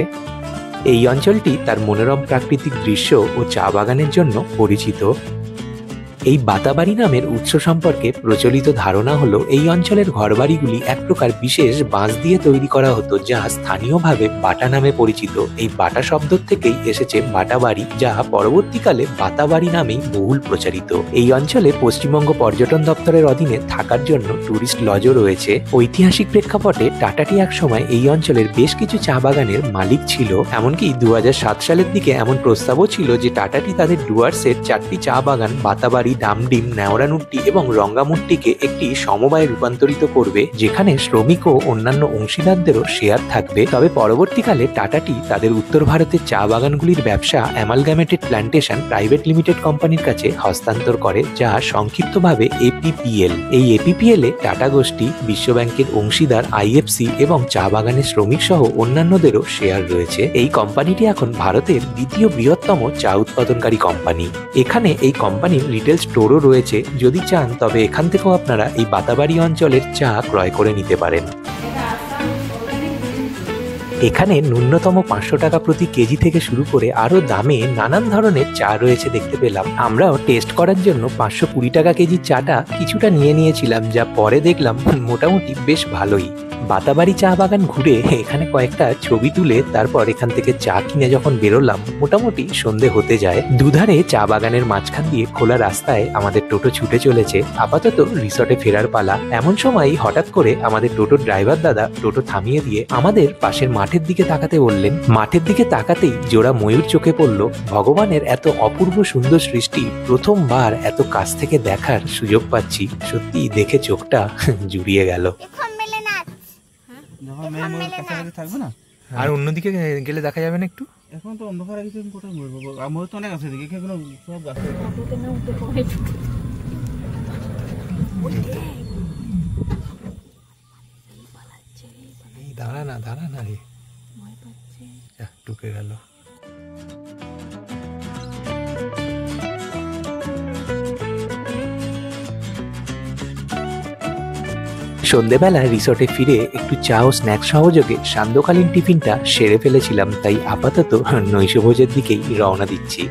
এই অঞ্চলটি তার মনোরম প্রাকৃতিক দৃশ্য ও চা বাগানের জন্য পরিচিত। এই বাতাবাড়ি নামের উৎস সম্পর্কে প্রচলিত ধারণা হলো, এই অঞ্চলের ঘরবাড়িগুলি এক প্রকার বিশেষ বাঁশ দিয়ে তৈরি করা হতো, যা স্থানীয়ভাবে বাটা নামে পরিচিত। এই বাটা শব্দ থেকেই এসেছে বাটাবাড়ি, যা পরবর্তীকালে বাতাবাড়ি নামেই বহুল প্রচারিত। এই অঞ্চলে পশ্চিমবঙ্গ পর্যটন দপ্তরের অধীনে থাকার জন্য টুরিস্ট লজও রয়েছে। ঐতিহাসিক প্রেক্ষাপটে টাটাটি একসময় এই অঞ্চলের বেশ কিছু চা বাগানের মালিক ছিল। এমনকি 2007 সালের দিকে এমন প্রস্তাবও ছিল যে টাটাটি তাদের ডুয়ার্সের 4টি চা বাগান বাতাবাড়ি, ডামডিম, নেওড়ানুট্টি এবং রঙ্গামুট্টিকে একটি সমবায়ে রূপান্তরিত করবে, যেখানে শ্রমিক ও অন্যান্য অংশীদারদেরও শেয়ার থাকবে। তবে পরবর্তীকালে টাটাটি তাদের উত্তর ভারতের চা বাগানগুলির ব্যবসা অ্যামালগামেটেড প্ল্যান্টেশন প্রাইভেট লিমিটেড কোম্পানির কাছে হস্তান্তর করে, যা সংক্ষিপ্তভাবে এপিপিএল। এই এপিপিএল এ টাটা গোষ্ঠী, বিশ্বব্যাংকের অংশীদার আইএফসি এবং চা বাগানের শ্রমিক সহ অন্যান্যদেরও শেয়ার রয়েছে। এই কোম্পানিটি এখন ভারতের দ্বিতীয় বৃহত্তম চা উৎপাদনকারী কোম্পানি। এখানে এই কোম্পানির রিটেল স্টোরও রয়েছে। যদি চান তবে এখান থেকেও আপনারা এই বাতাবাড়ি অঞ্চলের চা ক্রয় করে নিতে পারেন। এখানে ন্যূনতম 500 টাকা প্রতি কেজি থেকে শুরু করে আরো দামে নানান ধরনের চা রয়েছে দেখতে পেলাম। আমরাও টেস্ট করার জন্য 520 টাকা কেজির চাটা কিছুটা নিয়েছিলাম, যা পরে দেখলাম মোটামুটি বেশ ভালোই। বাতাবাড়ি চা বাগান ঘুরে এখানে কয়েকটা ছবি তুলে তারপর এখান থেকে চা কিনে যখন বেরোলাম, মোটামুটি সন্ধে হতে যায়। দুধারে চা বাগানের মাঝখান দিয়ে খোলা রাস্তায় আমাদের টোটো ছুটে চলেছে। আপাতত রিসর্টে ফেরার পালা। এমন সময় হঠাৎ করে আমাদের টোটোর ড্রাইভার দাদা টোটো থামিয়ে দিয়ে আমাদের পাশের মাঠের দিকে তাকাতে বললেন। মাঠের দিকে তাকাতেই জোড়া ময়ূর চোখে পড়ল। ভগবানের এত অপূর্ব সুন্দর সৃষ্টি প্রথমবার এত কাছ থেকে দেখার সুযোগ পাচ্ছি। সত্যি দেখে চোখটা জুড়িয়ে গেল। আর অন্যদিকে গেলে দেখা যাবে না একটু? এখন তো অন্ধকার আছে, কোথায় মরবো? ময়ূর তো অনেক আছে এদিকে, এখানে সব গাছ। দাঁড়া না রে, ঢুকে গেল। সন্ধেবেলা রিসর্টে ফিরে একটু চা ও স্ন্যাক্স সহযোগে সান্ধ্যকালীন টিফিনটা সেরে ফেলেছিলাম, তাই আপাতত নৈশভোজের দিকেই রওনা দিচ্ছি।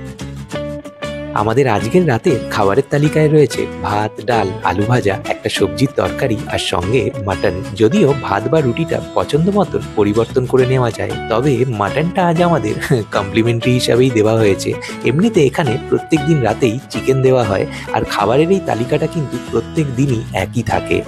আমাদের আজকের রাতের খাবারের তালিকায় রয়েছে ভাত, ডাল, আলু ভাজা, একটা সবজির তরকারি আর সঙ্গে মাটন। যদিও ভাত বা রুটিটা পছন্দ মতন পরিবর্তন করে নেওয়া যায়, তবে মাটনটা আজ আমাদের কমপ্লিমেন্টারি হিসাবেই দেওয়া হয়েছে। এমনিতে এখানে প্রত্যেক দিন রাতেই চিকেন দেওয়া হয়, আর খাবারের এই তালিকাটা কিন্তু প্রত্যেক দিনই একই থাকে।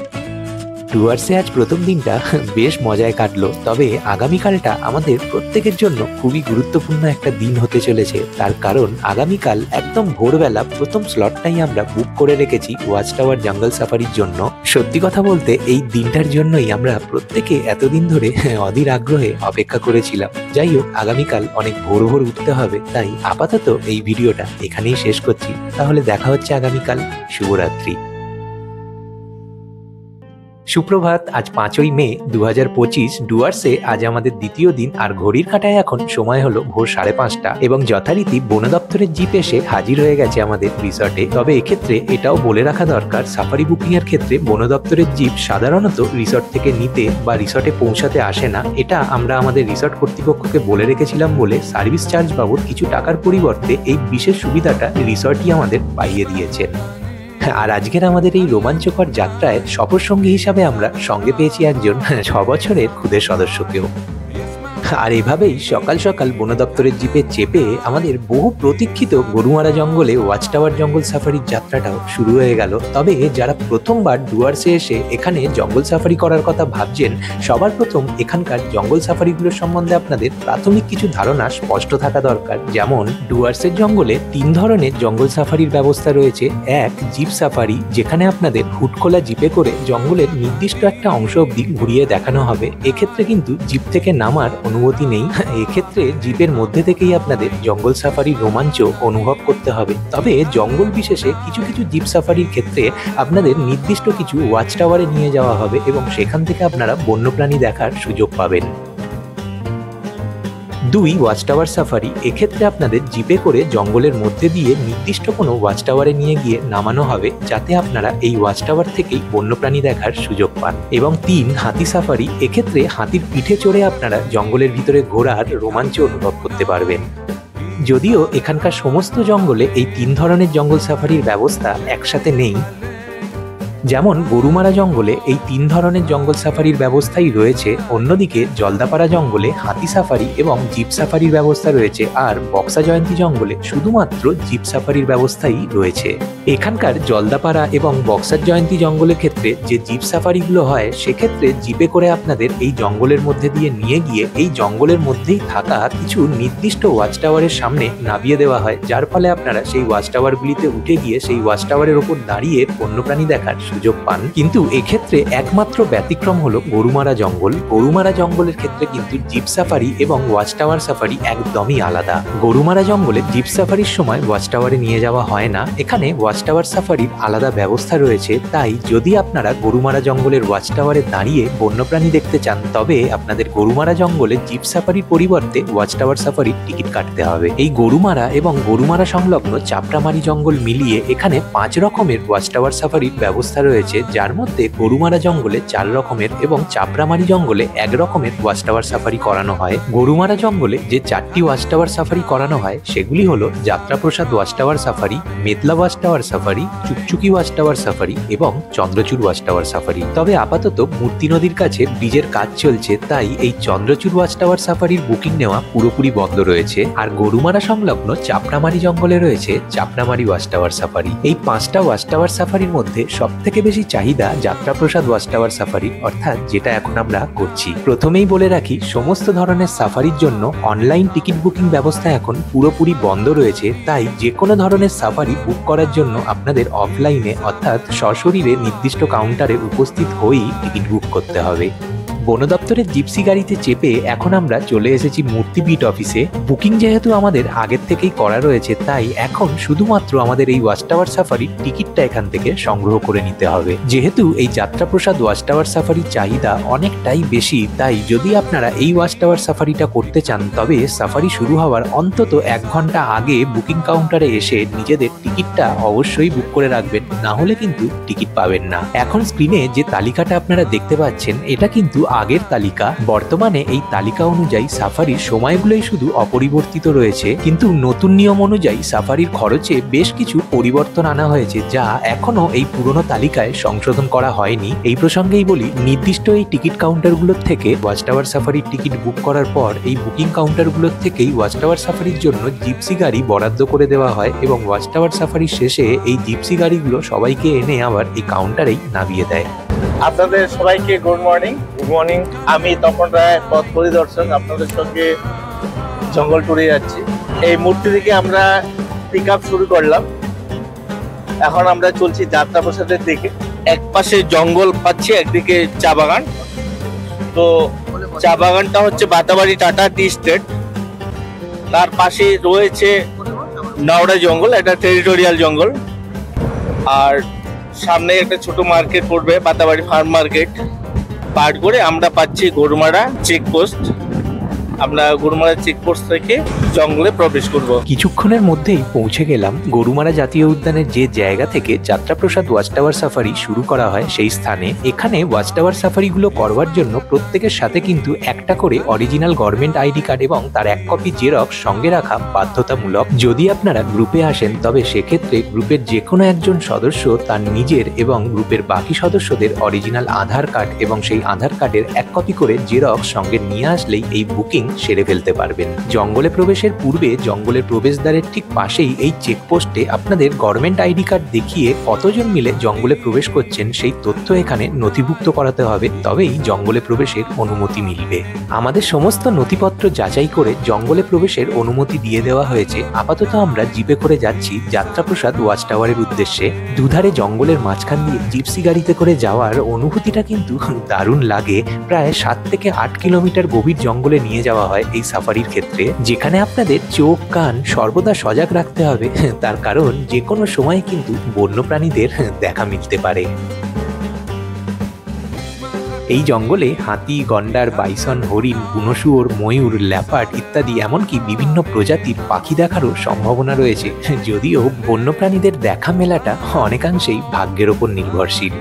ডুয়ার্সে আজ প্রথম দিনটা বেশ মজায় কাটলো, তবে আগামীকালটা আমাদের প্রত্যেকের জন্য খুবই গুরুত্বপূর্ণ একটা দিন হতে চলেছে। তার কারণ আগামীকাল একদম ভোরবেলা প্রথম স্লটটাই আমরা বুক করে রেখেছি ওয়াচ টাওয়ার জঙ্গল সাফারির জন্য। সত্যি কথা বলতে এই দিনটার জন্যই আমরা প্রত্যেকে এতদিন ধরে অধীর আগ্রহে অপেক্ষা করেছিলাম। যাই হোক, আগামীকাল অনেক ভোর ভোর উঠতে হবে, তাই আপাতত এই ভিডিওটা এখানেই শেষ করছি। তাহলে দেখা হচ্ছে আগামীকাল। শুভরাত্রি। সুপ্রভাত। আজ 5ই মে 2025। ডুয়ার্সে আজ আমাদের দ্বিতীয় দিন, আর ঘড়ির কাঁটায় এখন সময় হলো ভোর 5:30 এবং যথারীতি বন দপ্তরের জিপ এসে হাজির হয়ে গেছে আমাদের রিসর্টে। তবে এক্ষেত্রে এটাও বলে রাখা দরকার, সাফারি বুকিং এর ক্ষেত্রে বন দপ্তরের জিপ সাধারণত রিসর্ট থেকে নিতে বা রিসর্টে পৌঁছাতে আসে না। এটা আমরা আমাদের রিসর্ট কর্তৃপক্ষকে বলে রেখেছিলাম বলে সার্ভিস চার্জ বাবদ কিছু টাকার পরিবর্তে এই বিশেষ সুবিধাটা রিসর্টই আমাদের পাইয়ে দিয়েছেন। আর আজকের আমাদের এই রোমাঞ্চকর যাত্রায় সফরসঙ্গী হিসাবে আমরা সঙ্গে পেয়েছি একজন 6 বছরের খুদে সদস্যকেও। আর এভাবেই সকাল সকাল বন দপ্তরের জিপে চেপে আমাদের বহু প্রতীক্ষিত গরুমারা জঙ্গলে ওয়াচ টাওয়ার জঙ্গল সাফারির যাত্রাটাও শুরু হয়ে গেল। তবে যারা প্রথমবার ডুয়ার্সে এসে এখানে জঙ্গল সাফারি করার কথা ভাবছেন, সবার প্রথম এখানকার জঙ্গল সাফারিগুলোর সম্বন্ধে আপনাদের প্রাথমিক কিছু ধারণা স্পষ্ট থাকা দরকার। যেমন ডুয়ার্সের জঙ্গলে 3 ধরনের জঙ্গল সাফারির ব্যবস্থা রয়েছে। এক, জিপ সাফারি, যেখানে আপনাদের হুটখোলা জিপে করে জঙ্গলের নির্দিষ্ট একটা অংশ অব্দি ঘুরিয়ে দেখানো হবে। এক্ষেত্রে কিন্তু জিপ থেকে নামার অনুমতি নেই। এক্ষেত্রে জিপের মধ্যে থেকেই আপনাদের জঙ্গল সাফারির রোমাঞ্চ অনুভব করতে হবে। তবে জঙ্গল বিশেষে কিছু কিছু জিপ সাফারির ক্ষেত্রে আপনাদের নির্দিষ্ট কিছু ওয়াচ টাওয়ারে নিয়ে যাওয়া হবে এবং সেখান থেকে আপনারা বন্যপ্রাণী দেখার সুযোগ পাবেন। 2, ওয়াচ টাওয়ার সাফারি। এক্ষেত্রে আপনাদের জিপে করে জঙ্গলের মধ্যে দিয়ে নির্দিষ্ট কোনো ওয়াচ টাওয়ারে নিয়ে গিয়ে নামানো হবে, যাতে আপনারা এই ওয়াচ টাওয়ার থেকেই বন্যপ্রাণী দেখার সুযোগ পান। এবং 3, হাতি সাফারি। এক্ষেত্রে হাতির পিঠে চড়ে আপনারা জঙ্গলের ভিতরে ঘোরার রোমাঞ্চ অনুভব করতে পারবেন। যদিও এখানকার সমস্ত জঙ্গলে এই 3 ধরনের জঙ্গল সাফারির ব্যবস্থা একসাথে নেই। যেমন গরুমারা জঙ্গলে এই 3 ধরনের জঙ্গল সাফারির ব্যবস্থাই রয়েছে, অন্যদিকে জলদাপাড়া জঙ্গলে হাতি সাফারি এবং জিপ সাফারির ব্যবস্থা রয়েছে, আর বক্সা জয়ন্তী জঙ্গলে শুধুমাত্র জিপ সাফারির ব্যবস্থাই রয়েছে। এখানকার জলদাপাড়া এবং বক্সার জয়ন্তী জঙ্গলের ক্ষেত্রে যে জিপ সাফারিগুলো হয়, সেক্ষেত্রে জিপে করে আপনাদের এই জঙ্গলের মধ্যে দিয়ে নিয়ে গিয়ে এই জঙ্গলের মধ্যেই থাকা কিছু নির্দিষ্ট ওয়াচ টাওয়ারের সামনে নামিয়ে দেওয়া হয়, যার ফলে আপনারা সেই ওয়াচ টাওয়ারগুলিতে উঠে গিয়ে সেই ওয়াচ টাওয়ারের ওপর দাঁড়িয়ে বন্যপ্রাণী দেখার সুযোগ পান। কিন্তু এক্ষেত্রে একমাত্র ব্যতিক্রম হলো গরুমারা জঙ্গল। গরুমারা জঙ্গলের ক্ষেত্রে কিন্তু জিপ সাফারি এবং ওয়াচ টাওয়ার সাফারি একদমই আলাদা। গরুমারা জঙ্গলে জিপ সাফারির সময় ওয়াচ টাওয়ারে নিয়ে যাওয়া হয় না। এখানে ওয়াচ টাওয়ার সাফারির আলাদা ব্যবস্থা রয়েছে, তাই যদি আপনারা গরুমারা জঙ্গলের ওয়াচ টাওয়ারে দাঁড়িয়ে বন্যপ্রাণী দেখতে চান, তবে আপনাদের গরুমারা জঙ্গলে জিপ সাফারির পরিবর্তে ওয়াচ টাওয়ার সাফারির টিকিট কাটতে হবে। এই গরুমারা এবং গরুমারা সংলগ্ন চাপড়ামারি জঙ্গল মিলিয়ে এখানে 5 রকমের ওয়াচ টাওয়ার সাফারির ব্যবস্থা রয়েছে, যার মধ্যে গরুমারা জঙ্গলে 4 রকমের এবং চাপড়ামারি জঙ্গলে 1 রকমের ওয়াচ টাওয়ার সাফারি করানো হয়। গরুমারা জঙ্গলে যে 4টি ওয়াচ টাওয়ার সাফারি করানো হয় সেগুলি হলো Jatraprasad watch tower safari, Medla watch tower safari, Chukchuki watch tower safari এবং চন্দ্রচূড় ওয়াচ টাওয়ার সাফারি। তবে আপাতত মূর্তি নদীর কাছে ব্রিজের কাজ চলছে, তাই এই চন্দ্রচূড় ওয়াচ টাওয়ার সাফারির বুকিং নেওয়া পুরোপুরি বন্ধ রয়েছে। আর গরুমারা সংলগ্ন চাপড়ামারি জঙ্গলে রয়েছে চাপড়ামারি ওয়াচ টাওয়ার সাফারি। এই 5টা ওয়াচ টাওয়ার সাফারির মধ্যে সব থেকে বেশি চাহিদা যাত্রাপ্রসাদ ওয়াচ টাওয়ার সাফারি, অর্থাৎ যেটা এখন আমরা করছি। প্রথমেই বলে রাখি, সমস্ত ধরনের সাফারির জন্য অনলাইন টিকিট বুকিং ব্যবস্থা এখন পুরোপুরি বন্ধ রয়েছে, তাই যে কোনো ধরনের সাফারি বুক করার জন্য আপনাদের অফলাইনে অর্থাৎ সশরীরে নির্দিষ্ট কাউন্টারে উপস্থিত হয়েই টিকিট বুক করতে হবে। বন দপ্তরের জিপসি গাড়িতে চেপে এখন আমরা চলে এসেছি মূর্তিপীঠ অফিসে। বুকিং যেহেতু আমাদের আগের থেকেই করা রয়েছে, তাই এখন শুধুমাত্র আমাদের এই ওয়াচ টাওয়ার সাফারির টিকিটটা এখান থেকে সংগ্রহ করে নিতে হবে। যেহেতু এই যাত্রাপ্রসাদ ওয়াচ টাওয়ার সাফারির চাহিদা অনেকটাই বেশি, তাই যদি আপনারা এই ওয়াচ টাওয়ার সাফারিটা করতে চান, তবে সাফারি শুরু হওয়ার অন্তত 1 ঘন্টা আগে বুকিং কাউন্টারে এসে নিজেদের টিকিটটা অবশ্যই বুক করে রাখবেন, না হলে কিন্তু টিকিট পাবেন না। এখন স্ক্রিনে যে তালিকাটা আপনারা দেখতে পাচ্ছেন, এটা কিন্তু আগের তালিকা। বর্তমানে এই তালিকা অনুযায়ী সাফারির সময়গুলোই শুধু অপরিবর্তিত রয়েছে, কিন্তু নতুন নিয়ম অনুযায়ী সাফারির খরচে বেশ কিছু পরিবর্তন আনা হয়েছে, যা এখনো এই পুরনো তালিকায় সংশোধন করা হয়নি। এই প্রসঙ্গেই বলি, নির্দিষ্ট এই টিকিট কাউন্টারগুলোর থেকে ওয়াচ টাওয়ার সাফারির টিকিট বুক করার পর এই বুকিং কাউন্টারগুলোর থেকেই ওয়াচ টাওয়ার সাফারির জন্য জিপসি গাড়ি বরাদ্দ করে দেওয়া হয় এবং ওয়াচ টাওয়ার সাফারির শেষে এই জিপসি গাড়িগুলো সবাইকে এনে আবার এই কাউন্টারেই নামিয়ে দেয়। আপনাদের সবাইকে গুড মর্নিং। আমি তপন রায়, পথ পরিদর্শক, আপনাদের সঙ্গে জঙ্গল ট্যুরে যাচ্ছি। এই মূর্তি থেকে আমরা পিক আপ শুরু করলাম। এখন আমরা চলছি যাত্রাপ্রসাদের দিকে। এক পাশে জঙ্গল পাচ্ছি, একদিকে চা বাগান। তো চা বাগানটা হচ্ছে বাতাবাড়ি টাটা টি স্টেট, তার পাশে রয়েছে নাওড়া জঙ্গল, একটা টেরিটোরিয়াল জঙ্গল। আর সামনে একটা ছোট মার্কেট পড়বে, বাতাবাড়ি ফার্ম মার্কেট। পার করে আমরা পাচ্ছি গরুমারা চেকপোস্ট। আমরা গরুমারা চেকপোস্ট থেকে জঙ্গলে প্রবেশ করব। কিছুক্ষণের মধ্যেই পৌঁছে গেলাম গরুমারা জাতীয় উদ্যানের যে জায়গা থেকে যাত্রাপ্রসাদ ওয়াচ টাওয়ার সাফারি শুরু করা হয় সেই স্থানে। এখানে ওয়াচ টাওয়ার সাফারিগুলো করবার জন্য প্রত্যেকের সাথে কিন্তু একটা করে অরিজিনাল গভর্নমেন্ট আইডি কার্ড এবং তার 1 কপি জেরক্স সঙ্গে রাখা বাধ্যতামূলক। যদি আপনারা গ্রুপে আসেন, তবে সেক্ষেত্রে গ্রুপের যে কোনো একজন সদস্য তার নিজের এবং গ্রুপের বাকি সদস্যদের অরিজিনাল আধার কার্ড এবং সেই আধার কার্ডের 1 কপি করে জেরক্স সঙ্গে নিয়ে আসলেই এই বুকিং সেরে ফেলতে পারবেন। জঙ্গলে প্রবেশের পূর্বে জঙ্গলের প্রবেশদ্বারের ঠিক পাশেই এই চেকপোস্টে আপনাদের গভর্নমেন্ট আইডি কার্ড দেখিয়ে কতজন মিলে জঙ্গলে প্রবেশ করছেন সেই তথ্য এখানে নথিভুক্ত করাতে হবে, তবেই জঙ্গলে প্রবেশের অনুমতি মিলবে। আমাদের সমস্ত নথিপত্র যাচাই করে জঙ্গলে প্রবেশের অনুমতি দিয়ে দেওয়া হয়েছে। আপাতত আমরা জিপে করে যাচ্ছি যাত্রাপ্রসাদ ওয়াচ টাওয়ারের উদ্দেশ্যে। দুধারে জঙ্গলের মাঝখান দিয়ে জিপসি গাড়িতে করে যাওয়ার অনুভূতিটা কিন্তু দারুণ লাগে। প্রায় 7 থেকে 8 কিলোমিটার গভীর জঙ্গলে নিয়ে যাওয়া হয় এই সাফারির ক্ষেত্রে, যেখানে আপনাদের চোখ কান সর্বদা সজাগ রাখতে হবে, তার কারণ যে কোনো সময় কিন্তু বন্যপ্রাণীদের দেখা মিলতে পারে। এই জঙ্গলে হাতি, গন্ডার, বাইসন, হরিণ, বুনো শুয়োর, ময়ূর, ল্যাপার্ড ইত্যাদি এমনকি বিভিন্ন প্রজাতির পাখি দেখারও সম্ভাবনা রয়েছে, যদিও বন্যপ্রাণীদের দেখা মেলাটা অনেকাংশেই ভাগ্যের ওপর নির্ভরশীল।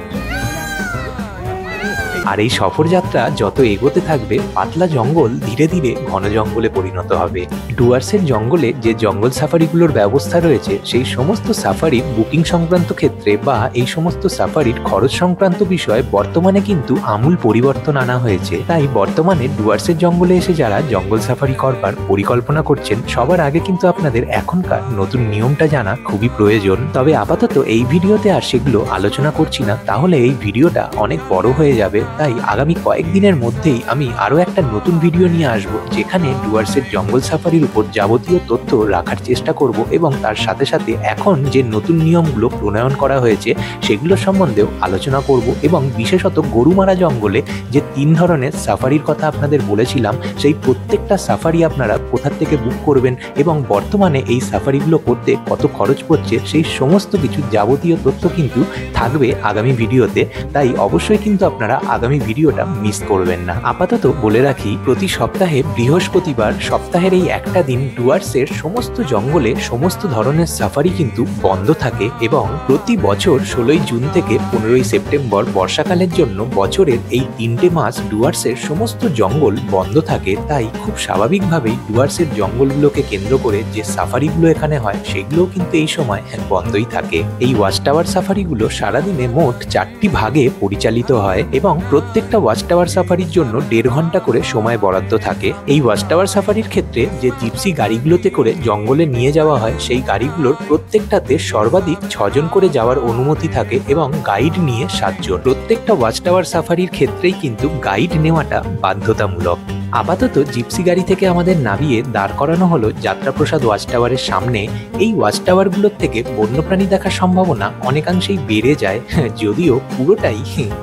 আর এই সফরযাত্রা যত এগোতে থাকবে, পাতলা জঙ্গল ধীরে ধীরে ঘন জঙ্গলে পরিণত হবে। ডুয়ার্সের জঙ্গলে যে জঙ্গল সাফারিগুলোর ব্যবস্থা রয়েছে, সেই সমস্ত সাফারির বুকিং সংক্রান্ত ক্ষেত্রে বা এই সমস্ত সাফারির খরচ সংক্রান্ত বিষয়ে বর্তমানে কিন্তু আমূল পরিবর্তন আনা হয়েছে। তাই বর্তমানে ডুয়ার্সের জঙ্গলে এসে যারা জঙ্গল সাফারি করবার পরিকল্পনা করছেন, সবার আগে কিন্তু আপনাদের এখনকার নতুন নিয়মটা জানা খুবই প্রয়োজন। তবে আপাতত এই ভিডিওতে আর সেগুলো আলোচনা করছি না, তাহলে এই ভিডিওটা অনেক বড় হয়ে যাবে। তাই আগামী কয়েকদিনের মধ্যেই আমি আরো একটা নতুন ভিডিও নিয়ে আসব, যেখানে ডুয়ার্সের জঙ্গল সাফারির উপর যাবতীয় তথ্য রাখার চেষ্টা করব এবং তার সাথে সাথে এখন যে নতুন নিয়মগুলো প্রণয়ন করা হয়েছে সেগুলো সম্বন্ধেও আলোচনা করব এবং বিশেষত গরুমারা জঙ্গলে যে 3 ধরনের সাফারির কথা আপনাদের বলেছিলাম, সেই প্রত্যেকটা সাফারি আপনারা কোথা থেকে বুক করবেন এবং বর্তমানে এই সাফারিগুলো করতে কত খরচ পড়ছে, সেই সমস্ত কিছু যাবতীয় তথ্য কিন্তু থাকবে আগামী ভিডিওতে। তাই অবশ্যই কিন্তু আপনারা আগামী ভিডিওটা মিস করবেন না। আপাতত বলে রাখি, প্রতি সপ্তাহে বৃহস্পতিবার সপ্তাহের এই একটা দিন ডুয়ার্সের সমস্ত জঙ্গলে সমস্ত ধরনের সাফারি কিন্তু বন্ধ থাকে এবং প্রতি বছর 16ই জুন থেকে 15ই সেপ্টেম্বর বর্ষাকালের জন্য বছরের এই 3টে মাস ডুয়ার্সের সমস্ত জঙ্গল বন্ধ থাকে। তাই খুব স্বাভাবিকভাবেই ডুয়ার্সের জঙ্গলগুলোকে কেন্দ্র করে যে সাফারিগুলো এখানে হয় সেগুলোও কিন্তু এই সময় বন্ধই থাকে। এই ওয়াচ টাওয়ার সাফারিগুলো সারাদিনে মোট 4টি ভাগে পরিচালিত হয় এবং প্রত্যেকটা ওয়াচ টাওয়ার সাফারির জন্য 1.5 ঘন্টা করে সময় বরাদ্দ থাকে। এই ওয়াচ টাওয়ার সাফারির ক্ষেত্রে যে জিপসি গাড়িগুলোতে করে জঙ্গলে নিয়ে যাওয়া হয় সেই গাড়িগুলোর প্রত্যেকটাতে সর্বাধিক 6 জন করে যাওয়ার অনুমতি থাকে এবং গাইড নিয়ে 7 জন। প্রত্যেকটা ওয়াচ টাওয়ার সাফারির ক্ষেত্রেই কিন্তু গাইড নেওয়াটা বাধ্যতামূলক। আপাতত জিপসি গাড়ি থেকে আমাদের নামিয়ে দাঁড় করানো হলো যাত্রাপ্রসাদ ওয়াচ টাওয়ারের সামনে। এই ওয়াচ টাওয়ারগুলোর থেকে বন্যপ্রাণী দেখার সম্ভাবনা অনেকাংশেই বেড়ে যায়, যদিও পুরোটাই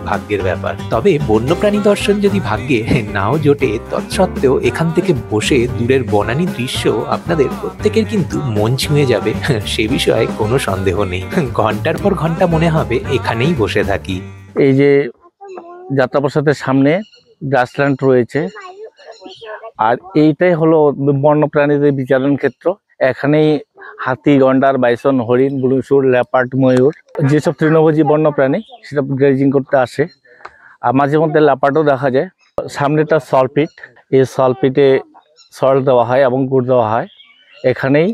ভাগ্যের ব্যাপার। তবে বন্যপ্রাণী দর্শন যদি ভাগ্যে নাও জোটে, তৎসত্ত্বেও এখান থেকে বসে দূরের বনানী দৃশ্য আপনাদের প্রত্যেকের কিন্তু মন ছুঁয়ে যাবে, সে বিষয়ে কোনো সন্দেহ নেই। ঘন্টার পর ঘন্টা মনে হবে এখানেই বসে থাকি। এই যে যাত্রাপ্রসাদের সামনে গ্রাসল্যান্ড রয়েছে, আর এইটাই হলো বন্যপ্রাণীদের বিচারণ ক্ষেত্র। এখানেই হাতি, গন্ডার, বাইসন, হরিণ, বুলুসুর, লেপার্ড, ময়ূর, যেসব তৃণভোজী বন্যপ্রাণী সেটা গ্রেজিং করতে আসে। আর মাঝে মধ্যে লেপার্ডও দেখা যায়। সামনেটা সল্টপিট, এই সল্টপিটে সল্ট দেওয়া হয় এবং গুড় দেওয়া হয়। এখানেই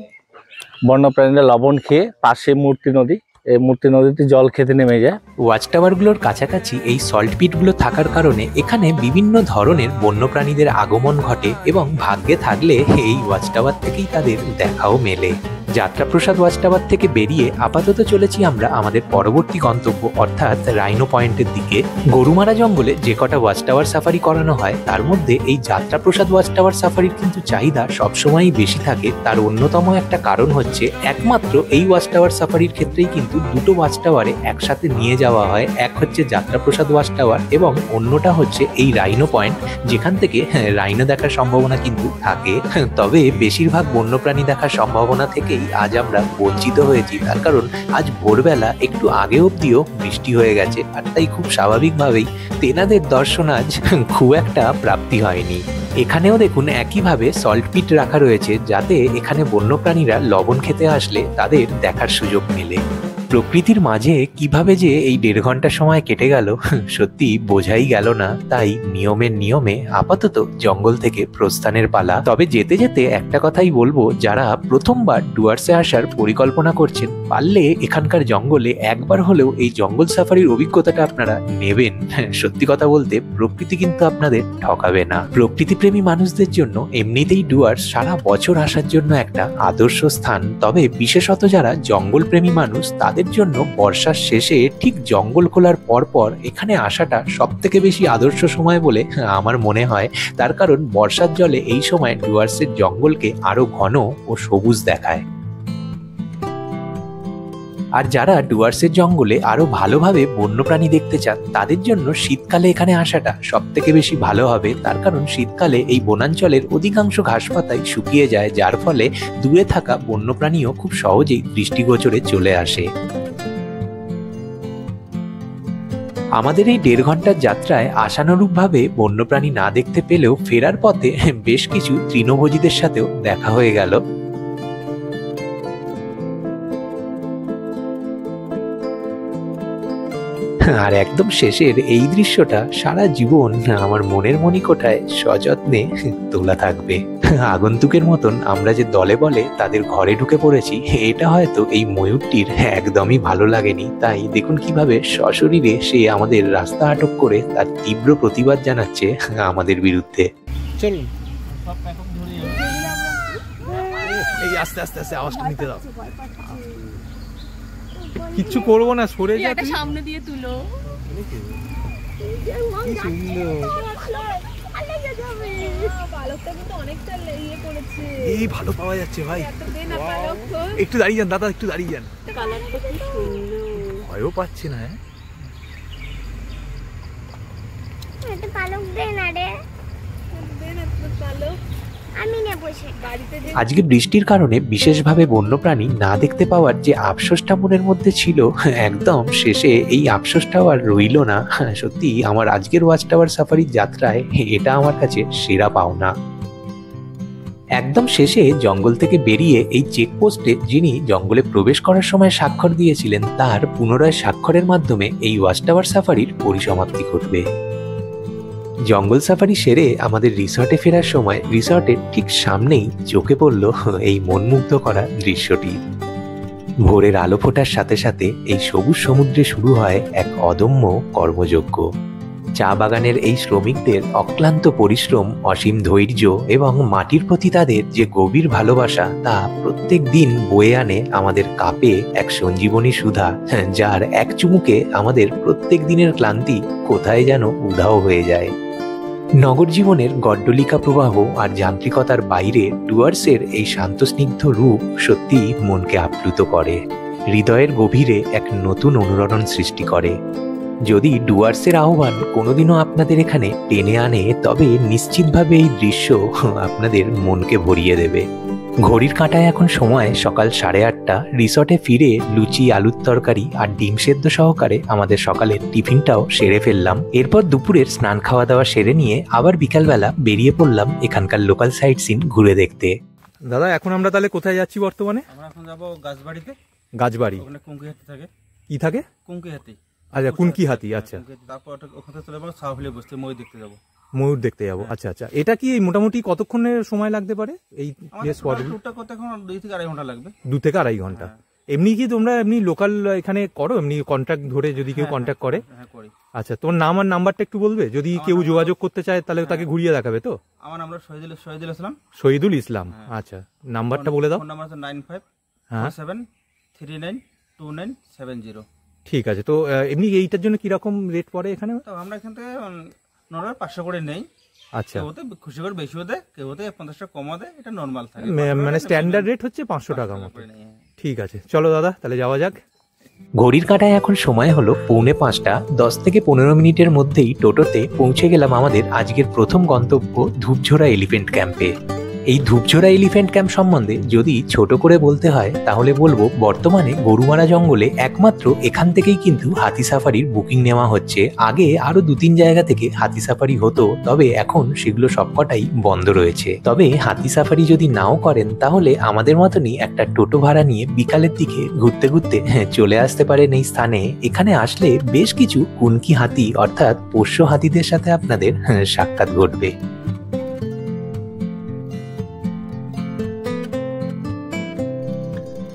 বন্যপ্রাণীরা লবণ খেয়ে, পাশে মূর্তি নদী, এই মূর্তি নদীতে জল খেতে নেমে যায়। ওয়াচ টাওয়ারগুলোর কাছাকাছি এই সল্ট পিটগুলো থাকার কারণে এখানে বিভিন্ন ধরনের বন্যপ্রাণীদের আগমন ঘটে এবং ভাগ্যে থাকলে এই ওয়াচ টাওয়ার থেকেই তাদের দেখাও মেলে। যাত্রাপ্রসাদ ওয়াচ টাওয়ার থেকে বেরিয়ে আপাতত চলেছি আমরা আমাদের পরবর্তী গন্তব্য অর্থাৎ রাইনো পয়েন্টের দিকে। গরুমারা জঙ্গলে যে কটা ওয়াচ টাওয়ার সাফারি করানো হয় তার মধ্যে এই যাত্রাপ্রসাদ ওয়াচ টাওয়ার সাফারির কিন্তু চাহিদা সবসময়ই বেশি থাকে। তার অন্যতম একটা কারণ হচ্ছে একমাত্র এই ওয়াচ টাওয়ার সাফারির ক্ষেত্রেই কিন্তু দুটো ওয়াচ টাওয়ারে একসাথে নিয়ে যাওয়া হয়। এক হচ্ছে যাত্রাপ্রসাদ ওয়াচ টাওয়ার এবং অন্যটা হচ্ছে এই রাইনো পয়েন্ট, যেখান থেকে রাইনো দেখার সম্ভাবনা কিন্তু থাকে। তবে বেশিরভাগ বন্যপ্রাণী দেখার সম্ভাবনা থেকেই আজ আমরা বঞ্চিত হয়েছি, তার কারণ আজ ভোরবেলা একটু আগে অবধিও বৃষ্টি হয়ে গেছে, আর তাই খুব স্বাভাবিকভাবেই তেনাদের দর্শন আজ খুব একটা প্রাপ্তি হয়নি। এখানেও দেখুন একইভাবে সল্ট পিট রাখা রয়েছে, যাতে এখানে বন্যপ্রাণীরা লবণ খেতে আসলে তাদের দেখার সুযোগ মেলে। প্রকৃতির মাঝে কিভাবে যে এই 1.5 ঘন্টা সময় কেটে গেল সত্যি বোঝাই গেল না। তাই নিয়মে আপাতত জঙ্গল থেকে প্রস্থানের পালা। তবে যেতে যেতে একটা কথাই বলবো, যারা প্রথমবার ডুয়ার্সে আসার পরিকল্পনা করছেন, পারলে এখানকার জঙ্গলে একবার হলেও এই জঙ্গল সাফারির অভিজ্ঞতাটা আপনারা নেবেন। সত্যি কথা বলতে প্রকৃতি কিন্তু আপনাদের ঠকাবে না। প্রকৃতিপ্রেমী মানুষদের জন্য এমনিতেই ডুয়ার্স সারা বছর আসার জন্য একটা আদর্শ স্থান। তবে বিশেষত যারা জঙ্গল প্রেমী মানুষ তাদের জন্য বর্ষার শেষে ঠিক জঙ্গল খোলার পর এখানে আসাটা সব থেকে বেশি আদর্শ সময় বলে আমার মনে হয়। তার কারণ বর্ষার জলে এই সময় ডুয়ার্সের জঙ্গলকে আরো ঘন ও সবুজ দেখায়। আর যারা ডুয়ার্সের জঙ্গলে আরো ভালোভাবে বন্যপ্রাণী দেখতে চান তাদের জন্য শীতকালে এখানে আসাটা সব থেকে বেশি ভালো হবে। তার কারণ শীতকালে এই বনাঞ্চলের অধিকাংশ ঘাসপাতাই শুকিয়ে যায়, যার ফলে দূরে থাকা বন্যপ্রাণীও খুব সহজেই দৃষ্টিগোচরে চলে আসে। আমাদের এই 1.5 ঘন্টার যাত্রায় আশানুরূপভাবে বন্যপ্রাণী না দেখতে পেলেও ফেরার পথে বেশ কিছু তৃণভোজীদের সাথেও দেখা হয়ে গেল। আর একদম শেষের এই দৃশ্যটা সারা জীবন আমার মনের মণিকোঠায় সযত্নে তোলা থাকবে। আগন্তুকের মতন আমরা যে দলে বলে তাদের ঘরে ঢুকে পড়েছি, এটা হয়তো এই ময়ূরটির একদমই ভালো লাগেনি। তাই দেখুন কিভাবে সশরীরে সে আমাদের রাস্তা আটক করে তার তীব্র প্রতিবাদ জানাচ্ছে আমাদের বিরুদ্ধে। চলুন এই আস্তে আস্তে আস্তে আওয়াজটা নিতে দাও। কিচ্ছু করবো না, সরে যা, তুই সামনে দিয়ে তুলো। কি সুন্দর। পালকটা কিন্তু অনেকটা ইয়ে করেছে। এই ভালো পাওয়া যাচ্ছে ভাই। একটু দাঁড়িয়ে যান দাদা, একটু দাঁড়িয়ে যান। কালারটা কি সুন্দর। ভয়ও পাচ্ছি না। এটা পালক দে না রে, দে না তো পালক। আজকে বৃষ্টির কারণে বিশেষভাবে বন্যপ্রাণী না দেখতে পাওয়ার যে আফসোসটা মনের মধ্যে ছিল, একদম শেষে এই আফসোসটাও আর রইল না। সত্যি আমার আজকের ওয়াচ টাওয়ার সাফারির যাত্রায় এটা আমার কাছে সেরা পাওনা। একদম শেষে জঙ্গল থেকে বেরিয়ে এই চেকপোস্টে যিনি জঙ্গলে প্রবেশ করার সময় স্বাক্ষর দিয়েছিলেন, তার পুনরায় স্বাক্ষরের মাধ্যমে এই ওয়াচ টাওয়ার সাফারির পরিসমাপ্তি ঘটবে। জঙ্গল সাফারি সেরে আমাদের রিসর্টে ফেরার সময় রিসর্টের ঠিক সামনেই চোখে পড়ল এই মনমুগ্ধ করা দৃশ্যটি। ভোরের আলো ফোটার সাথে সাথে এই সবুজ সমুদ্রে শুরু হয় এক অদম্য কর্মযজ্ঞ। চা বাগানের এই শ্রমিকদের অক্লান্ত পরিশ্রম, অসীম ধৈর্য এবং মাটির প্রতি তাদের যে গভীর ভালোবাসা, তা প্রত্যেক দিন বয়ে আনে আমাদের কাপে এক সঞ্জীবনী সুধা, যার এক চুমুকে আমাদের প্রত্যেক দিনের ক্লান্তি কোথায় যেন উধাও হয়ে যায়। নগর জীবনের গড্ডলিকা প্রবাহ আর যান্ত্রিকতার বাইরে ডুয়ার্সের এই শান্তস্নিগ্ধ রূপ সত্যি মনকে আপ্লুত করে, হৃদয়ের গভীরে এক নতুন অনুরণন সৃষ্টি করে। যদি ডুয়ার্সের আহ্বান কোনোদিনও আপনাদের এখানে টেনে আনে, তবে নিশ্চিতভাবে এই দৃশ্য আপনাদের মনকে ভরিয়ে দেবে। ঘড়ির কাঁটায় এখন সময় সকাল 8:30। রিসর্টে ফিরে লুচি, আলুর তরকারি আর ডিম সেদ্ধ সহকারে আমাদের সকালের টিফিনটাও সেরে ফেললাম। এরপর দুপুরের স্নান খাওয়া দাওয়া সেরে নিয়ে আবার বিকালবেলা বেরিয়ে পড়লাম এখানকার লোকাল সাইট সিন ঘুরে দেখতে। দাদা, এখন আমরা তাহলে কোথায় যাচ্ছি বর্তমানে? আমরা এখন যাবো গাছবাড়িতে। গাছবাড়ি ওখানে কুঙ্কি হাতি থাকে। কি থাকে? কুঙ্কি হাতি। আচ্ছা, কুনকি হাতি। আচ্ছা, তারপর ওখানে চলে যাবো সাহাফিলে বসতে, ময়ূর দেখতে যাবো। ময়ূর দেখতে যাবো। আচ্ছা আচ্ছা, এটা কি মোটামুটি কতক্ষণের সময় লাগতে পারে এই যে স্পট? ট্যুরটা করতে এখন 2 থেকে 2.5 ঘন্টা লাগবে। 2 থেকে 2.5 ঘন্টা। এমনি কি তোমরা এমনি লোকাল এখানে করো, এমনি কন্ট্যাক্ট ধরে যদি কেউ কন্ট্যাক্ট করে? হ্যাঁ, করি। আচ্ছা, তোমার নাম আর নাম্বারটা একটু বলবে, যদি কেউ যোগাযোগ করতে চায় তাহলে তাকে ঘুরিয়ে দেখাবে তো? আমার নাম শহীদুল ইসলাম। শহীদুল ইসলাম। আচ্ছা, নাম্বারটা বলে দাও। ফোন নাম্বার হচ্ছে 9547392970। ঠিক আছে। তো এমনি এইটার জন্য কিরকম রেট পড়ে এখানে? তো আমরা এখান থেকে 500 করে নেই। আচ্ছা, কেউ খুশি করে বেশি হতে, কেউ 50 টাকা কম হতে, এটা নর্মাল থাকে। মানে স্ট্যান্ডার্ড রেট হচ্ছে 500 টাকা মতো। ঠিক আছে, চলো দাদা তাহলে যাওয়া যাক। ঘড়ির কাঁটায় এখন সময় হলো 4:45। 10 থেকে 15 মিনিটের মধ্যেই টোটোতে পৌঁছে গেলাম আমাদের আজকের প্রথম গন্তব্য ধূপঝোড়া এলিফ্যান্ট ক্যাম্পে। এই ধূপঝোড়া এলিফ্যান্ট ক্যাম্প সম্বন্ধে যদি ছোট করে বলতে হয়, তাহলে বলবো বর্তমানে গরুমারা জঙ্গলে একমাত্র এখান থেকেই কিন্তু হাতি সাফারির বুকিং নেওয়া হচ্ছে। আগে আরো 2-3 জায়গা থেকে হাতি সাফারি হতো, তবে এখন সেগুলো সবকটাই বন্ধ রয়েছে। তবে হাতি সাফারি যদি নাও করেন, তাহলে আমাদের মতনই একটা টোটো ভাড়া নিয়ে বিকালের দিকে ঘুরতে ঘুরতে চলে আসতে পারেন এই স্থানে। এখানে আসলে বেশ কিছু কুনকি হাতি অর্থাৎ পোষ্য হাতিদের সাথে আপনাদের সাক্ষাৎ ঘটবে।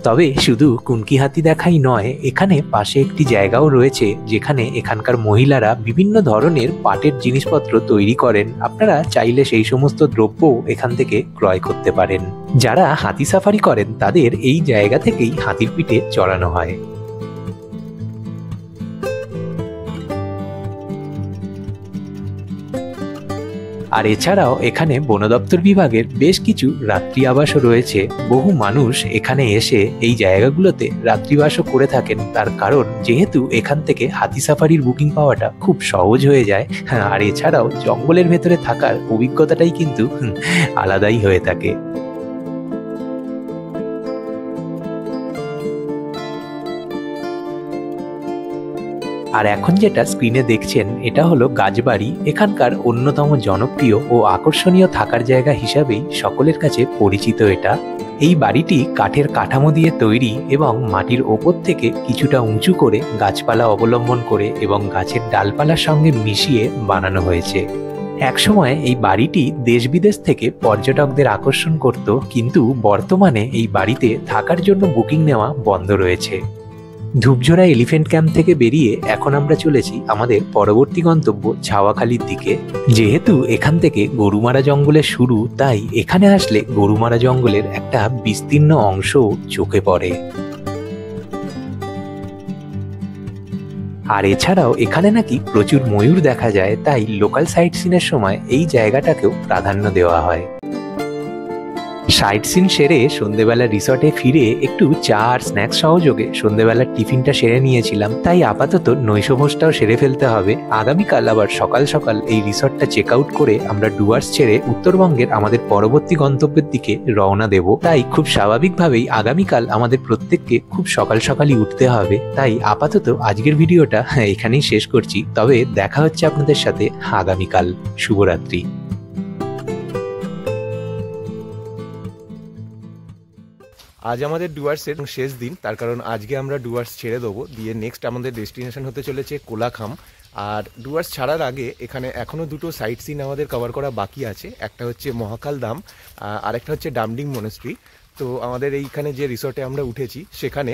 তবে শুধু কুনকি হাতি দেখাই নয়, এখানে পাশে একটি জায়গাও রয়েছে যেখানে এখানকার মহিলারা বিভিন্ন ধরনের পাটের জিনিসপত্র তৈরি করেন। আপনারা চাইলে সেই সমস্ত দ্রব্য এখান থেকে ক্রয় করতে পারেন। যারা হাতি সাফারি করেন তাদের এই জায়গা থেকেই হাতির পিঠে চড়ানো হয়। আর এছাড়াও এখানে বন দপ্তর বিভাগের বেশ কিছু রাত্রি আবাসও রয়েছে। বহু মানুষ এখানে এসে এই জায়গাগুলোতে রাত্রিবাসও করে থাকেন, তার কারণ যেহেতু এখান থেকে হাতি সাফারির বুকিং পাওয়াটা খুব সহজ হয়ে যায়। আর এছাড়াও জঙ্গলের ভেতরে থাকার অভিজ্ঞতাটাই কিন্তু আলাদাই হয়ে থাকে। আর এখন যেটা স্ক্রিনে দেখছেন, এটা হলো গাছবাড়ি। এখানকার অন্যতম জনপ্রিয় ও আকর্ষণীয় থাকার জায়গা হিসাবেই সকলের কাছে পরিচিত এটা। এই বাড়িটি কাঠের কাঠামো দিয়ে তৈরি এবং মাটির ওপর থেকে কিছুটা উঁচু করে গাছপালা অবলম্বন করে এবং গাছের ডালপালার সঙ্গে মিশিয়ে বানানো হয়েছে। একসময় এই বাড়িটি দেশ বিদেশ থেকে পর্যটকদের আকর্ষণ করত, কিন্তু বর্তমানে এই বাড়িতে থাকার জন্য বুকিং নেওয়া বন্ধ রয়েছে। ধূপঝোড়া এলিফ্যান্ট ক্যাম্প থেকে বেরিয়ে এখন আমরা চলেছি আমাদের পরবর্তী গন্তব্য ছাওয়াখালীর দিকে। যেহেতু এখান থেকে গরুমারা জঙ্গলের শুরু, তাই এখানে আসলে গরুমারা জঙ্গলের একটা বিস্তীর্ণ অংশ চোখে পড়ে। আর এছাড়াও এখানে নাকি প্রচুর ময়ূর দেখা যায়, তাই লোকাল সাইট সিনের সময় এই জায়গাটাকেও প্রাধান্য দেওয়া হয়। সাইট সিন সেরে সন্ধেবেলা রিসর্টে ফিরে একটু চা আর স্ন্যাক্স সহযোগে সন্ধেবেলার টিফিনটা সেরে নিয়েছিলাম, তাই আপাতত নৈশভোজটাও সেরে ফেলতে হবে। আগামীকাল আবার সকাল সকাল এই রিসর্টটা চেক আউট করে আমরা ডুয়ার্স ছেড়ে উত্তরবঙ্গের আমাদের পরবর্তী গন্তব্যের দিকে রওনা দেব। তাই খুব স্বাভাবিকভাবেই আগামীকাল আমাদের প্রত্যেককে খুব সকাল সকালই উঠতে হবে। তাই আপাতত আজকের ভিডিওটা এখানেই শেষ করছি, তবে দেখা হচ্ছে আপনাদের সাথে আগামীকাল। শুভরাত্রি। আজ আমাদের ডুয়ার্সের শেষ দিন, তার কারণ আজকে আমরা ডুয়ার্স ছেড়ে দেবো, দিয়ে নেক্সট আমাদের ডেস্টিনেশন হতে চলেছে কোলাখাম। আর ডুয়ার্স ছাড়ার আগে এখানে এখনও দুটো সাইট সিন আমাদের কভার করা বাকি আছে। একটা হচ্ছে মহাকাল দাম, আর একটা হচ্ছে ডামডিং মনেস্ট্রি। তো আমাদের এইখানে যে রিসর্টে আমরা উঠেছি সেখানে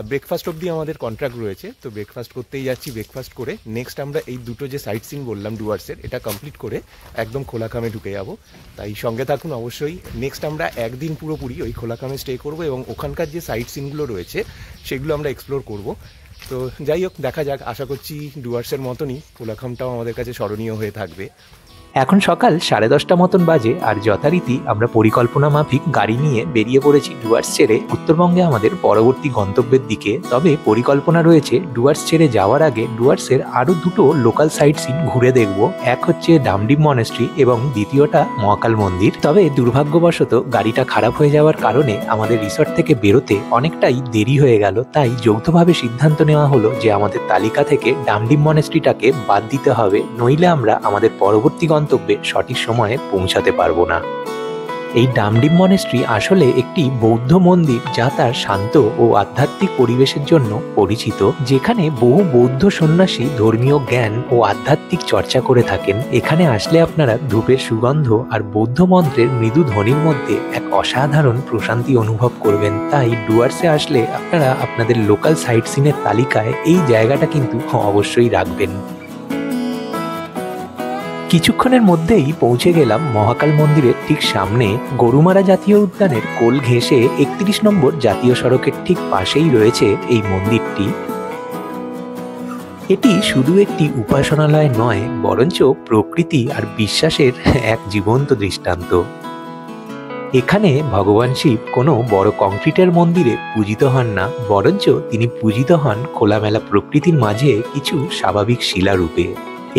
ব্রেকফাস্ট অবধি আমাদের কন্ট্রাক্ট রয়েছে, তো ব্রেকফাস্ট করতেই যাচ্ছি। ব্রেকফাস্ট করে নেক্সট আমরা এই দুটো যে সাইট সিন বললাম ডুয়ার্সের, এটা কমপ্লিট করে একদম খোলাখামে ঢুকে যাব। তাই সঙ্গে থাকুন অবশ্যই। নেক্সট আমরা একদিন পুরোপুরি ওই খোলাখামে স্টে করব এবং ওখানকার যে সাইট সিনগুলো রয়েছে সেগুলো আমরা এক্সপ্লোর করব। তো যাই হোক, দেখা যাক। আশা করছি ডুয়ার্সের মতনই খোলাখামটাও আমাদের কাছে স্মরণীয় হয়ে থাকবে। এখন সকাল 10:30 মতন বাজে, আর যথারীতি আমরা পরিকল্পনা মাফিক গাড়ি নিয়ে বেরিয়ে পড়েছি ডুয়ার্স ছেড়ে উত্তরবঙ্গে আমাদের পরবর্তী গন্তব্যের দিকে। তবে পরিকল্পনা রয়েছে ডুয়ার্স ছেড়ে যাওয়ার আগে ডুয়ার্সের আরো দুটো লোকাল সাইট সিন ঘুরে দেখব। এক হচ্ছে ডামডিম মনেস্ট্রি এবং দ্বিতীয়টা মহাকাল মন্দির। তবে দুর্ভাগ্যবশত গাড়িটা খারাপ হয়ে যাওয়ার কারণে আমাদের রিসর্ট থেকে বেরোতে অনেকটাই দেরি হয়ে গেল। তাই যৌথভাবে সিদ্ধান্ত নেওয়া হলো যে আমাদের তালিকা থেকে ডামডিম মনেস্ট্রিটাকে বাদ দিতে হবে, নইলে আমরা আমাদের পরবর্তী গন্তব্যে সঠিক সময়ে পৌঁছাতে পারবো না। এই ডামডিম মনেস্ট্রি আসলে একটি বৌদ্ধ মন্দির, যা তার শান্ত ও আধ্যাত্মিক পরিবেশের জন্য পরিচিত, যেখানে বহু বৌদ্ধ সন্ন্যাসী ধর্মীয় জ্ঞান ও আধ্যাত্মিক চর্চা করে থাকেন। এখানে আসলে আপনারা ধূপের সুগন্ধ আর বৌদ্ধ মন্ত্রের মৃদু ধ্বনির মধ্যে এক অসাধারণ প্রশান্তি অনুভব করবেন। তাই ডুয়ার্সে আসলে আপনারা আপনাদের লোকাল সাইট সিনের তালিকায় এই জায়গাটা কিন্তু অবশ্যই রাখবেন। কিছুক্ষণের মধ্যেই পৌঁছে গেলাম মহাকাল মন্দিরের ঠিক সামনে। গরুমারা জাতীয় উদ্যানের কোল ঘেঁষে 31 নম্বর জাতীয় সড়কের ঠিক পাশেই রয়েছে এই মন্দিরটি। এটি শুধু একটি উপাসনালয় নয়, বরঞ্চ প্রকৃতি আর বিশ্বাসের এক জীবন্ত দৃষ্টান্ত। এখানে ভগবান শিব কোনো বড় কংক্রিটের মন্দিরে পূজিত হন না, বরঞ্চ তিনি পূজিত হন খোলামেলা প্রকৃতির মাঝে কিছু স্বাভাবিক শিলারূপে।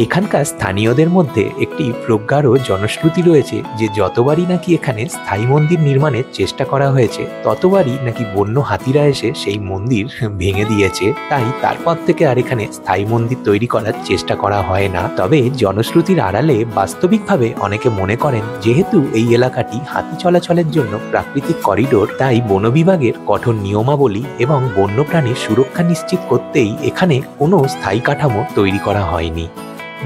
এখানকার স্থানীয়দের মধ্যে একটি প্রজ্ঞার ও জনশ্রুতি রয়েছে যে যতবারই নাকি এখানে স্থায়ী মন্দির নির্মাণের চেষ্টা করা হয়েছে, ততবারই নাকি বন্য হাতিরা এসে সেই মন্দির ভেঙে দিয়েছে। তাই তারপর থেকে আর এখানে স্থায়ী মন্দির তৈরি করার চেষ্টা করা হয় না। তবে জনশ্রুতির আড়ালে বাস্তবিকভাবে অনেকে মনে করেন, যেহেতু এই এলাকাটি হাতি চলাচলের জন্য প্রাকৃতিক করিডোর, তাই বন বিভাগের কঠোর নিয়মাবলী এবং বন্যপ্রাণীর সুরক্ষা নিশ্চিত করতেই এখানে কোনো স্থায়ী কাঠামো তৈরি করা হয়নি।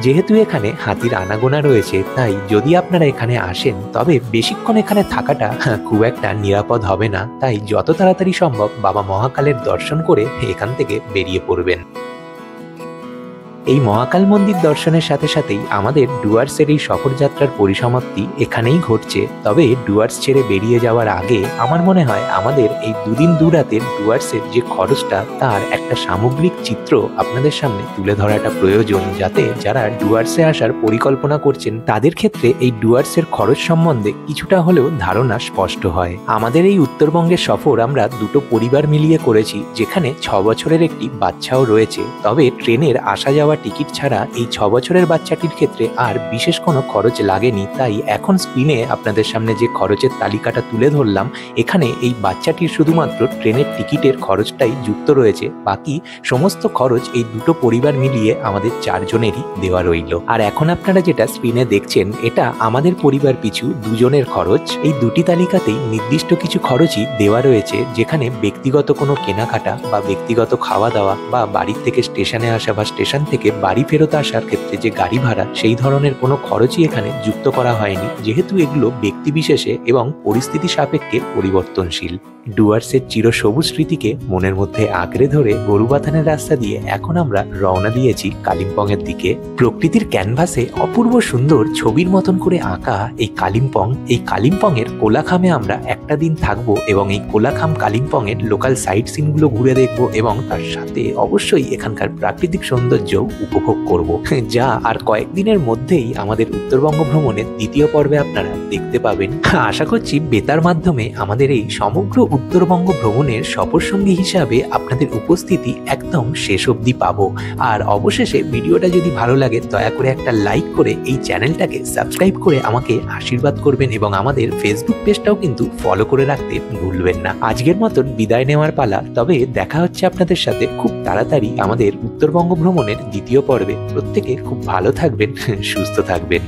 যেহেতু এখানে হাতির আনাগোনা রয়েছে, তাই যদি আপনারা এখানে আসেন তবে বেশিক্ষণ এখানে থাকাটা খুব একটা নিরাপদ হবে না। তাই যত তাড়াতাড়ি সম্ভব বাবা মহাকালের দর্শন করে এখান থেকে বেরিয়ে পড়বেন। এই মহাকাল মন্দির দর্শনের সাথে সাথেই আমাদের ডুয়ার্সের এই সফরযাত্রার পরিসমাপ্তি এখানেই ঘটছে। তবে ডুয়ার্স ছেড়ে বেরিয়ে যাওয়ার আগে আমার মনে হয় আমাদের এই দুদিন দুরাতের ডুয়ার্সের যে খরচটা, তার একটা সামগ্রিক চিত্র আপনাদের সামনে তুলে ধরাটা প্রয়োজন, যাতে যারা ডুয়ার্সে আসার পরিকল্পনা করছেন তাদের ক্ষেত্রে এই ডুয়ার্সের খরচ সম্বন্ধে কিছুটা হলেও ধারণা স্পষ্ট হয়। আমাদের এই উত্তরবঙ্গের সফর আমরা দুটো পরিবার মিলিয়ে করেছি, যেখানে 6 বছরের একটি বাচ্চাও রয়েছে। তবে ট্রেনের আসা যাওয়া টিকিট ছাড়া এই 6 বছরের বাচ্চাটির ক্ষেত্রে আর বিশেষ কোনো খরচ লাগেনি। তাই এখন স্ক্রিনে আপনাদের সামনে যে খরচের তালিকাটা তুলে ধরলাম, এখানে এই বাচ্চাটির শুধুমাত্র ট্রেনের টিকিটের খরচটাই যুক্ত রয়েছে। বাকি সমস্ত খরচ এই দুটো পরিবার মিলিয়ে আমাদের 4 জনেরই দেওয়া রইল। আর এখন আপনারা যেটা স্ক্রিনে দেখছেন, এটা আমাদের পরিবার পিছু 2 জনের খরচ। এই দুটি তালিকাতেই নির্দিষ্ট কিছু খরচই দেওয়া রয়েছে, যেখানে ব্যক্তিগত কোনো কেনাকাটা বা ব্যক্তিগত খাওয়া দাওয়া বা বাড়ি থেকে স্টেশনে আসা বা স্টেশন থেকে বাড়ি ফেরত আসার ক্ষেত্রে যে গাড়ি ভাড়া, সেই ধরনের কোনো খরচই এখানে যুক্ত করা হয়নি, যেহেতু এগুলো ব্যক্তি বিশেষে এবং পরিস্থিতি সাপেক্ষে পরিবর্তনশীল। ডুয়ার্সের চিরসবুজ স্মৃতিকে মনের মধ্যে আঁকড়ে ধরে গরুবাথানের রাস্তা দিয়ে এখন আমরা রওনা দিয়েছি কালিম্পং এর দিকে। প্রকৃতির ক্যানভাসে অপূর্ব সুন্দর ছবির মতন করে আঁকা এই কালিম্পং এর কোলাখামে আমরা একটা দিন থাকবো এবং এই কোলাখাম কালিম্পং এর লোকাল সাইট সিনগুলো ঘুরে দেখবো এবং তার সাথে অবশ্যই এখানকার প্রাকৃতিক সৌন্দর্যও উপভোগ করব, যা আর কয়েকদিনের মধ্যেই আমাদের উত্তরবঙ্গ ভ্রমণের দ্বিতীয় পর্বে আপনারা দেখতে পাবেন। আশা করছি বেতার মাধ্যমে আমাদের এই সমগ্র উত্তরবঙ্গ ভ্রমণের সফরসঙ্গী হিসাবে আপনাদের উপস্থিতি একদম শেষ অবধি পাবো। আর অবশেষে ভিডিওটা যদি ভালো লাগে দয়া করে একটা লাইক করে এই চ্যানেলটাকে সাবস্ক্রাইব করে আমাকে আশীর্বাদ করবেন এবং আমাদের ফেসবুক পেজটাও কিন্তু ফলো করে রাখতে ভুলবেন না। আজকের মতন বিদায় নেওয়ার পালা, তবে দেখা হচ্ছে আপনাদের সাথে খুব তাড়াতাড়ি আমাদের উত্তরবঙ্গ ভ্রমণের দ্বিতীয় পর্বে। প্রত্যেকে খুব ভালো থাকবেন, সুস্থ থাকবেন।